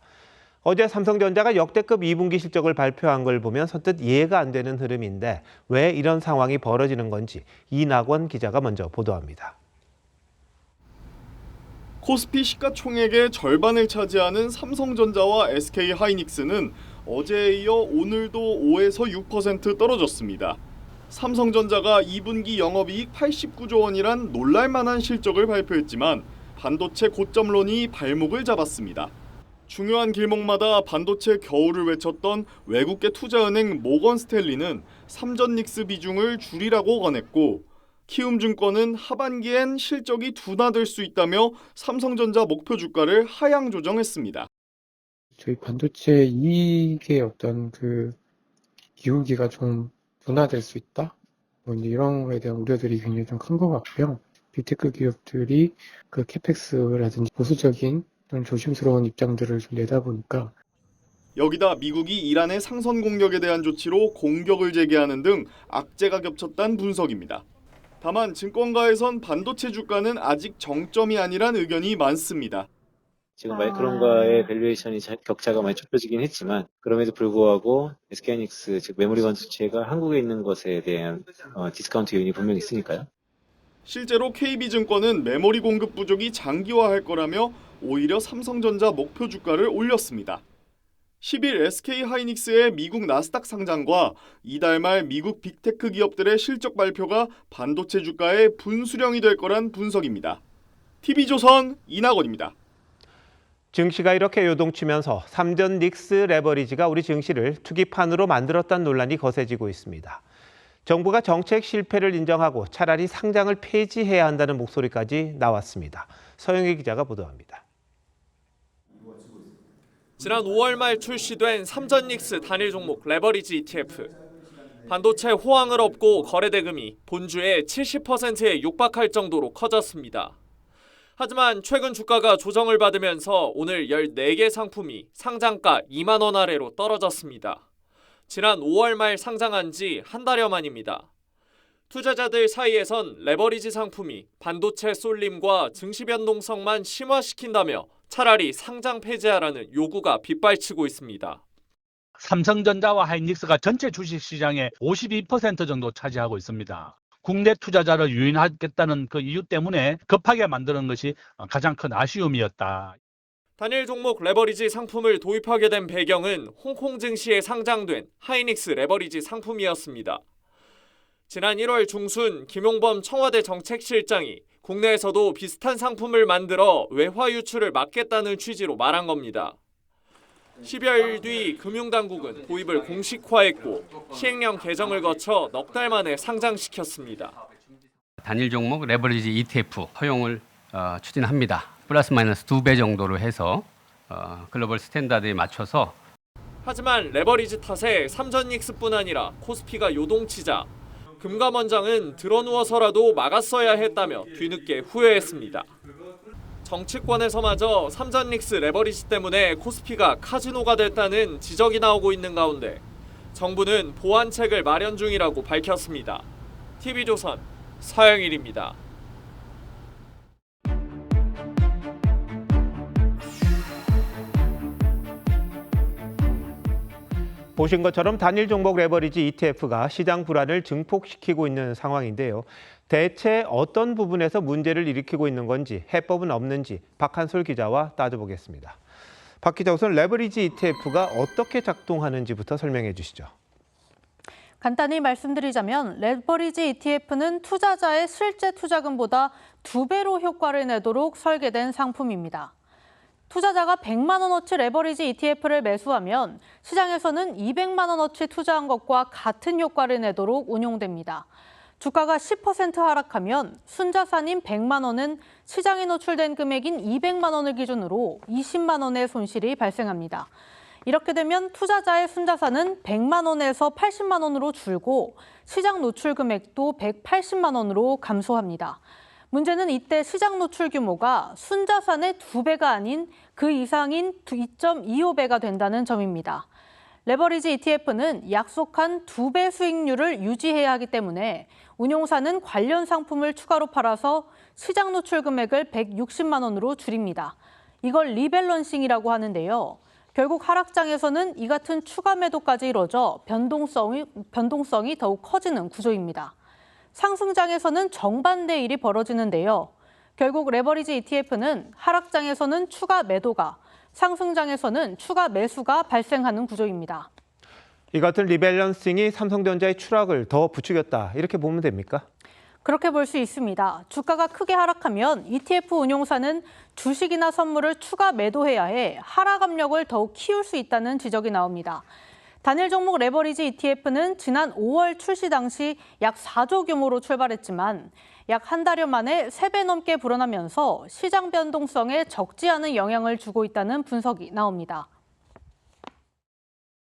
어제 삼성전자가 역대급 2분기 실적을 발표한 걸 보면 선뜻 이해가 안 되는 흐름인데 왜 이런 상황이 벌어지는 건지 이낙원 기자가 먼저 보도합니다. 코스피 시가총액의 절반을 차지하는 삼성전자와 SK하이닉스는 어제에 이어 오늘도 5에서 6% 떨어졌습니다. 삼성전자가 2분기 영업이익 89조 원이란 놀랄만한 실적을 발표했지만 반도체 고점론이 발목을 잡았습니다. 중요한 길목마다 반도체 겨울을 외쳤던 외국계 투자은행 모건스탠리는 삼전닉스 비중을 줄이라고 권했고 키움증권은 하반기엔 실적이 둔화될 수 있다며 삼성전자 목표 주가를 하향 조정했습니다. 저희 반도체 이익의 어떤 그 기울기가 좀 둔화될 수 있다? 이런 거에 대한 우려들이 굉장히 좀 큰 것 같고요. 빅테크 기업들이 그 캐펙스라든지 보수적인 그런 조심스러운 입장들을 좀 내다 보니까 여기다 미국이 이란의 상선 공격에 대한 조치로 공격을 재개하는 등 악재가 겹쳤다는 분석입니다. 다만 증권가에선 반도체 주가는 아직 정점이 아니란 의견이 많습니다. 지금 마이크론과의 밸류에이션이 격차가 많이 좁혀지긴 했지만 그럼에도 불구하고 SK하이닉스 즉 메모리 반도체가 한국에 있는 것에 대한 디스카운트 요인이 분명히 있으니까요. 실제로 KB증권은 메모리 공급 부족이 장기화할 거라며 오히려 삼성전자 목표 주가를 올렸습니다. 10일 SK하이닉스의 미국 나스닥 상장과 이달 말 미국 빅테크 기업들의 실적 발표가 반도체 주가의 분수령이 될 거란 분석입니다. TV조선 이낙원입니다. 증시가 이렇게 요동치면서 삼전 닉스 레버리지가 우리 증시를 투기판으로 만들었다는 논란이 거세지고 있습니다. 정부가 정책 실패를 인정하고 차라리 상장을 폐지해야 한다는 목소리까지 나왔습니다. 서영희 기자가 보도합니다. 지난 5월 말 출시된 삼전닉스 단일 종목 레버리지 ETF. 반도체 호황을 업고 거래 대금이 본주의 70%에 육박할 정도로 커졌습니다. 하지만 최근 주가가 조정을 받으면서 오늘 14개 상품이 상장가 2만 원 아래로 떨어졌습니다. 지난 5월 말 상장한 지 한 달여 만입니다. 투자자들 사이에선 레버리지 상품이 반도체 쏠림과 증시 변동성만 심화시킨다며 차라리 상장 폐지하라는 요구가 빗발치고 있습니다. 삼성전자와 하이닉스가 전체 주식시장의 52% 정도 차지하고 있습니다. 국내 투자자를 유인하겠다는 그 이유 때문에 급하게 만드는 것이 가장 큰 아쉬움이었다. 단일 종목 레버리지 상품을 도입하게 된 배경은 홍콩 증시에 상장된 하이닉스 레버리지 상품이었습니다. 지난 1월 중순 김용범 청와대 정책실장이 국내에서도 비슷한 상품을 만들어 외화 유출을 막겠다는 취지로 말한 겁니다. 10여일 뒤 금융당국은 도입을 공식화했고 시행령 개정을 거쳐 넉 달 만에 상장시켰습니다. 단일 종목 레버리지 ETF 허용을 추진합니다. 플러스 마이너스 2배 정도로 해서 글로벌 스탠다드에 맞춰서 하지만 레버리지 탓에 삼전닉스뿐 아니라 코스피가 요동치자 금감원장은 드러누워서라도 막았어야 했다며 뒤늦게 후회했습니다. 정치권에서마저 삼전닉스 레버리지 때문에 코스피가 카지노가 됐다는 지적이 나오고 있는 가운데 정부는 보완책을 마련 중이라고 밝혔습니다. TV조선 서영일입니다. 보신 것처럼 단일 종목 레버리지 ETF가 시장 불안을 증폭시키고 있는 상황인데요. 대체 어떤 부분에서 문제를 일으키고 있는 건지, 해법은 없는지 박한솔 기자와 따져보겠습니다. 박 기자, 우선 레버리지 ETF가 어떻게 작동하는지부터 설명해 주시죠. 간단히 말씀드리자면 레버리지 ETF는 투자자의 실제 투자금보다 2배로 효과를 내도록 설계된 상품입니다. 투자자가 100만 원어치 레버리지 ETF를 매수하면 시장에서는 200만 원어치 투자한 것과 같은 효과를 내도록 운용됩니다. 주가가 10% 하락하면 순자산인 100만 원은 시장에 노출된 금액인 200만 원을 기준으로 20만 원의 손실이 발생합니다. 이렇게 되면 투자자의 순자산은 100만 원에서 80만 원으로 줄고 시장 노출 금액도 180만 원으로 감소합니다. 문제는 이때 시장 노출 규모가 순자산의 2배가 아닌 그 이상인 2.25배가 된다는 점입니다. 레버리지 ETF는 약속한 2배 수익률을 유지해야 하기 때문에 운용사는 관련 상품을 추가로 팔아서 시장 노출 금액을 160만 원으로 줄입니다. 이걸 리밸런싱이라고 하는데요. 결국 하락장에서는 이 같은 추가 매도까지 이뤄져 변동성이 더욱 커지는 구조입니다. 상승장에서는 정반대 일이 벌어지는데요. 결국 레버리지 ETF는 하락장에서는 추가 매도가, 상승장에서는 추가 매수가 발생하는 구조입니다. 이 같은 리밸런싱이 삼성전자의 추락을 더 부추겼다, 이렇게 보면 됩니까? 그렇게 볼 수 있습니다. 주가가 크게 하락하면 ETF 운용사는 주식이나 선물을 추가 매도해야 해 하락 압력을 더욱 키울 수 있다는 지적이 나옵니다. 단일 종목 레버리지 ETF는 지난 5월 출시 당시 약 4조 규모로 출발했지만 약 한 달여 만에 3배 넘게 불어나면서 시장 변동성에 적지 않은 영향을 주고 있다는 분석이 나옵니다.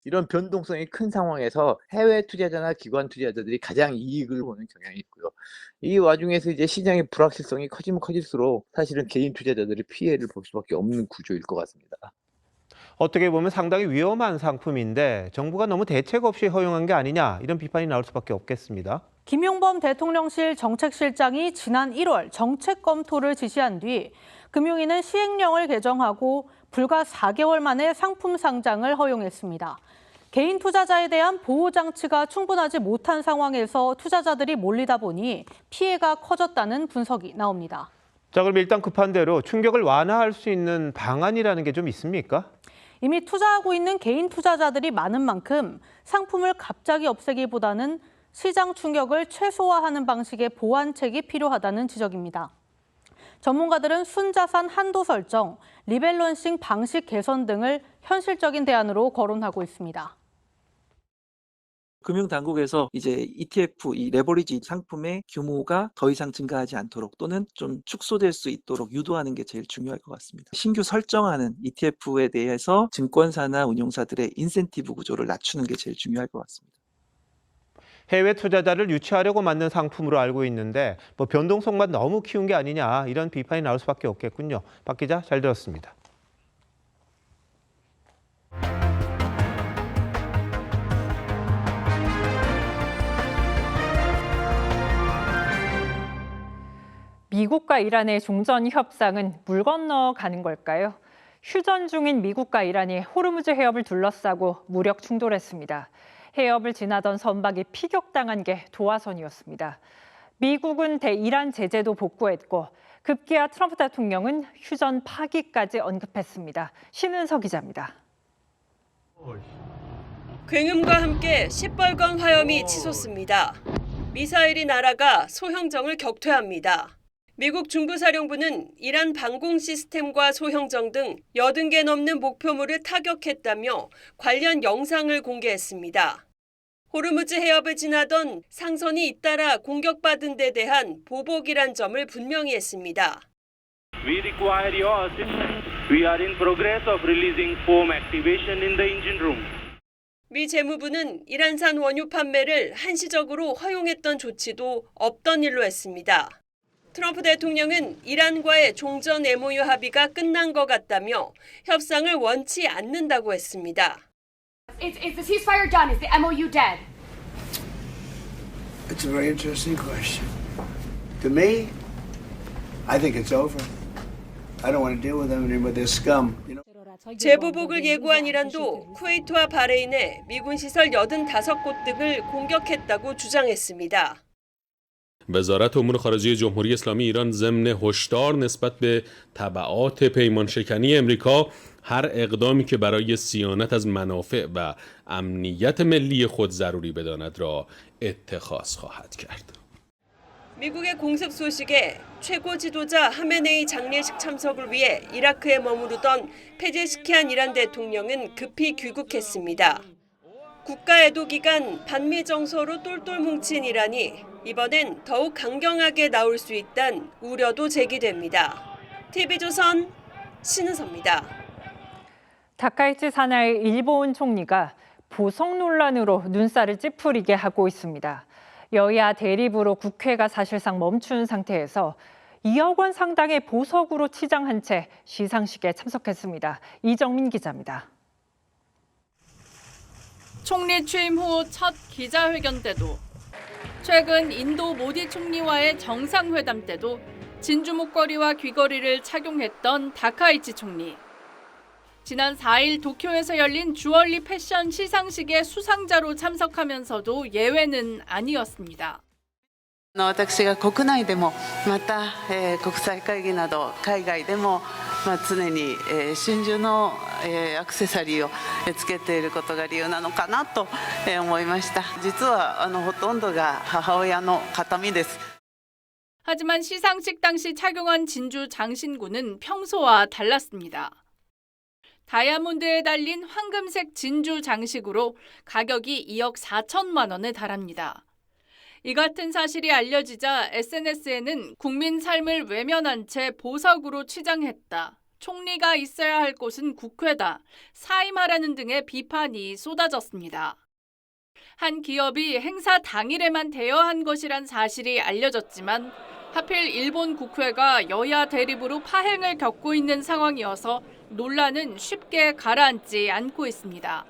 이런 변동성이 큰 상황에서 해외 투자자나 기관 투자자들이 가장 이익을 보는 경향이 있고요. 이 와중에서 이제 시장의 불확실성이 커지면 커질수록 사실은 개인 투자자들이 피해를 볼 수밖에 없는 구조일 것 같습니다. 어떻게 보면 상당히 위험한 상품인데 정부가 너무 대책 없이 허용한 게 아니냐, 이런 비판이 나올 수밖에 없겠습니다. 김용범 대통령실 정책실장이 지난 1월 정책 검토를 지시한 뒤 금융위는 시행령을 개정하고 불과 4개월 만에 상품 상장을 허용했습니다. 개인 투자자에 대한 보호 장치가 충분하지 못한 상황에서 투자자들이 몰리다 보니 피해가 커졌다는 분석이 나옵니다. 자, 그럼 일단 급한 대로 충격을 완화할 수 있는 방안이라는 게 좀 있습니까? 이미 투자하고 있는 개인 투자자들이 많은 만큼 상품을 갑자기 없애기보다는 시장 충격을 최소화하는 방식의 보완책이 필요하다는 지적입니다. 전문가들은 순자산 한도 설정, 리밸런싱 방식 개선 등을 현실적인 대안으로 거론하고 있습니다. 금융당국에서 이제 ETF, 이 레버리지 상품의 규모가 더 이상 증가하지 않도록 또는 좀 축소될 수 있도록 유도하는 게 제일 중요할 것 같습니다. 신규 설정하는 ETF에 대해서 증권사나 운용사들의 인센티브 구조를 낮추는 게 제일 중요할 것 같습니다. 해외 투자자를 유치하려고 만든 상품으로 알고 있는데 변동성만 너무 키운 게 아니냐, 이런 비판이 나올 수밖에 없겠군요. 박 기자, 잘 들었습니다. 미국과 이란의 종전 협상은 물 건너 가는 걸까요? 휴전 중인 미국과 이란이 호르무즈 해협을 둘러싸고 무력 충돌했습니다. 해협을 지나던 선박이 피격당한 게 도화선이었습니다. 미국은 대이란 제재도 복구했고 급기야 트럼프 대통령은 휴전 파기까지 언급했습니다. 신은서 기자입니다. 굉음과 함께 시뻘건 화염이 치솟습니다. 미사일이 날아가 소형정을 격퇴합니다. 미국 중부사령부는 이란 방공 시스템과 소형정 등 80개 넘는 목표물을 타격했다며 관련 영상을 공개했습니다. 호르무즈 해협을 지나던 상선이 잇따라 공격받은 데 대한 보복이란 점을 분명히 했습니다. We require your assistance. We are in progress of releasing foam activation in the engine room. 미 재무부는 이란산 원유 판매를 한시적으로 허용했던 조치도 없던 일로 했습니다. 트럼프 대통령은 이란과의 종전 MOU 합의가 끝난 것 같다며 협상을 원치 않는다고 했습니다. Is the ceasefire done? Is the MOU dead? It's a very interesting question. To me, I think it's over. I don't want to deal with them anymore. They're scum. 재보복을 예고한 이란도 쿠웨이트와 바레인의 미군 시설 85곳 등을 공격했다고 주장했습니다. وزارت امور خارجه جمهوری اسلامی ایران ضمن هشدار نسبت به تبعات پیمانشکنی امریکا هر اقدامی که برای صیانت از منافع و امنیت ملی خود ضروری بداند را اتخاذ خواهد کرد. 미국의 공습 소식에 최고 지도자 하메네이 장례식 참석을 위해 이라크에 머무르던 페제시키안 이란 대통령은 급히 귀국했습니다. 국가 애도 기간 반미 정서로 똘똘 뭉친 이란이 이번엔 더욱 강경하게 나올 수 있다는 우려도 제기됩니다. TV조선 신은서입니다. 다카이치 사나이 일본 총리가 보석 논란으로 눈살을 찌푸리게 하고 있습니다. 여야 대립으로 국회가 사실상 멈춘 상태에서 2억 원 상당의 보석으로 치장한 채 시상식에 참석했습니다. 이정민 기자입니다. 총리 취임 후 첫 기자회견 때도, 최근 인도 모디 총리와의 정상회담 때도 진주 목걸이와 귀걸이를 착용했던 다카이치 총리. 지난 4일 도쿄에서 열린 주얼리 패션 시상식의 수상자로 참석하면서도 예외는 아니었습니다. 私が国内でもまた、国際会議など海外でも、常に、真珠の、アクセサリーをつけていることが理由なのかなと、思いました。実はほとんどが母親の形見です。 하지만 시상식 당시 착용한 진주 장신구는 평소와 달랐습니다. 다이아몬드에 달린 황금색 진주 장식으로 가격이 2억 4천만 원에 달합니다. 이 같은 사실이 알려지자 SNS에는 국민 삶을 외면한 채 보석으로 치장했다. 총리가 있어야 할 곳은 국회다. 사임하라는 등의 비판이 쏟아졌습니다. 한 기업이 행사 당일에만 대여한 것이란 사실이 알려졌지만 하필 일본 국회가 여야 대립으로 파행을 겪고 있는 상황이어서 논란은 쉽게 가라앉지 않고 있습니다.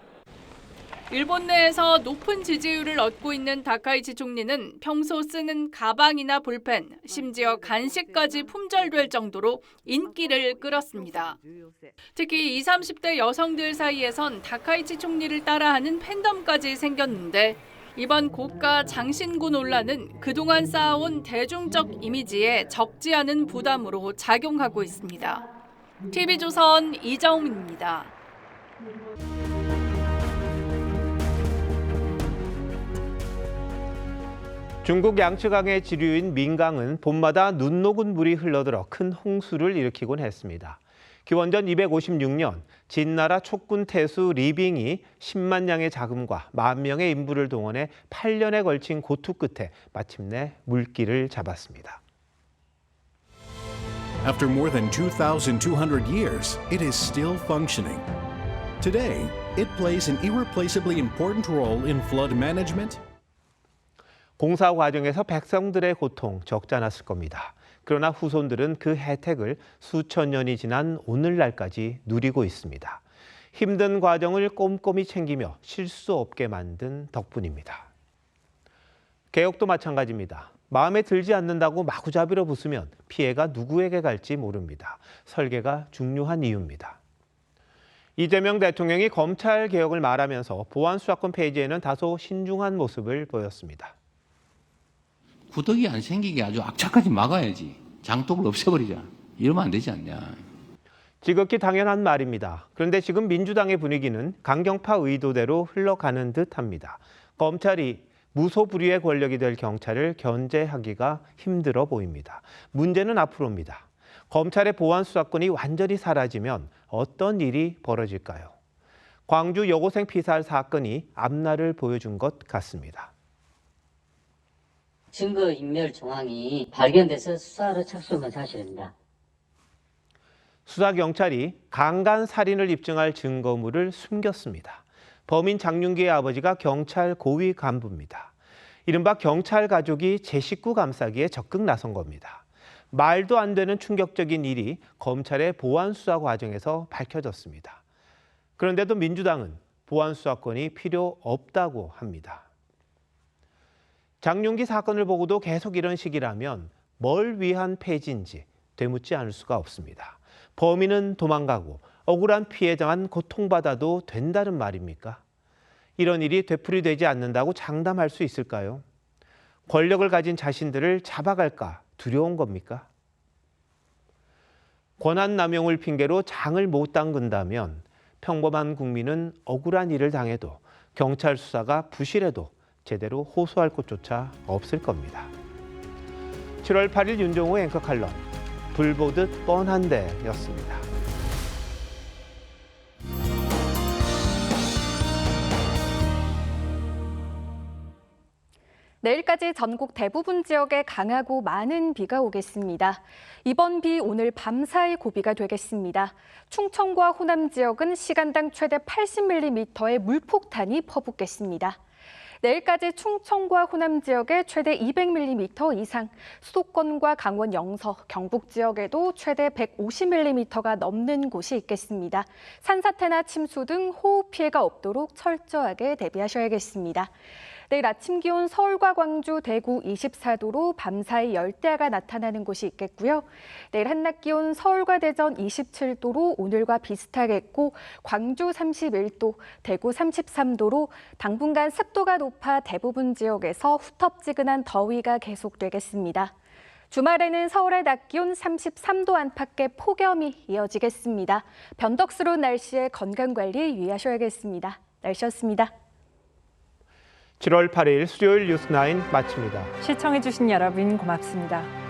일본 내에서 높은 지지율을 얻고 있는 다카이치 총리는 평소 쓰는 가방이나 볼펜, 심지어 간식까지 품절될 정도로 인기를 끌었습니다. 특히 20, 30대 여성들 사이에선 다카이치 총리를 따라하는 팬덤까지 생겼는데 이번 고가 장신구 논란은 그동안 쌓아온 대중적 이미지에 적지 않은 부담으로 작용하고 있습니다. TV조선 이정민입니다. 중국 양쯔강의 지류인 민강은 봄마다 눈 녹은 물이 흘러들어 큰 홍수를 일으키곤 했습니다. 기원전 256년 진나라 촉군 태수 리빙이 10만 양의 자금과 10,000명의 인부를 동원해 8년에 걸친 고투 끝에 마침내 물길을 잡았습니다. After more than 2,200 years, it is still functioning. Today, it plays an irreplaceably important role in flood management. 공사 과정에서 백성들의 고통 적지 않았을 겁니다. 그러나 후손들은 그 혜택을 수천 년이 지난 오늘날까지 누리고 있습니다. 힘든 과정을 꼼꼼히 챙기며 실수 없게 만든 덕분입니다. 개혁도 마찬가지입니다. 마음에 들지 않는다고 마구잡이로 부수면 피해가 누구에게 갈지 모릅니다. 설계가 중요한 이유입니다. 이재명 대통령이 검찰 개혁을 말하면서 보안 수사권 폐지에는 다소 신중한 모습을 보였습니다. 구더기 안 생기게 아주 악착같이 막아야지. 장독을 없애버리자. 이러면 안 되지 않냐. 지극히 당연한 말입니다. 그런데 지금 민주당의 분위기는 강경파 의도대로 흘러가는 듯합니다. 검찰이 무소불위의 권력이 될 경찰을 견제하기가 힘들어 보입니다. 문제는 앞으로입니다. 검찰의 보안 수사권이 완전히 사라지면 어떤 일이 벌어질까요? 광주 여고생 피살 사건이 앞날을 보여준 것 같습니다. 증거인멸 정황이 발견돼서 수사로 착수한 사실입니다. 수사경찰이 강간 살인을 입증할 증거물을 숨겼습니다. 범인 장윤기의 아버지가 경찰 고위 간부입니다. 이른바 경찰 가족이 제 식구 감싸기에 적극 나선 겁니다. 말도 안 되는 충격적인 일이 검찰의 보안 수사 과정에서 밝혀졌습니다. 그런데도 민주당은 보안 수사권이 필요 없다고 합니다. 장윤기 사건을 보고도 계속 이런 식이라면 뭘 위한 폐지인지 되묻지 않을 수가 없습니다. 범인은 도망가고 억울한 피해자만 고통받아도 된다는 말입니까? 이런 일이 되풀이되지 않는다고 장담할 수 있을까요? 권력을 가진 자신들을 잡아갈까 두려운 겁니까? 권한 남용을 핑계로 장을 못 담근다면 평범한 국민은 억울한 일을 당해도 경찰 수사가 부실해도 제대로 호소할 곳조차 없을 겁니다. 7월 8일 윤종호 앵커 칼럼, 불 보듯 뻔한데였습니다. 내일까지 전국 대부분 지역에 강하고 많은 비가 오겠습니다. 이번 비 오늘 밤사이 고비가 되겠습니다. 충청과 호남 지역은 시간당 최대 80mm의 물폭탄이 퍼붓겠습니다. 내일까지 충청과 호남 지역에 최대 200mm 이상, 수도권과 강원 영서, 경북 지역에도 최대 150mm가 넘는 곳이 있겠습니다. 산사태나 침수 등 호우 피해가 없도록 철저하게 대비하셔야겠습니다. 내일 아침 기온 서울과 광주, 대구 24도로 밤사이 열대야가 나타나는 곳이 있겠고요. 내일 한낮 기온 서울과 대전 27도로 오늘과 비슷하겠고 광주 31도, 대구 33도로 당분간 습도가 높아 대부분 지역에서 후텁지근한 더위가 계속되겠습니다. 주말에는 서울의 낮 기온 33도 안팎의 폭염이 이어지겠습니다. 변덕스러운 날씨에 건강관리 유의하셔야겠습니다. 날씨였습니다. 7월 8일 수요일 뉴스9 마칩니다. 시청해주신 여러분 고맙습니다.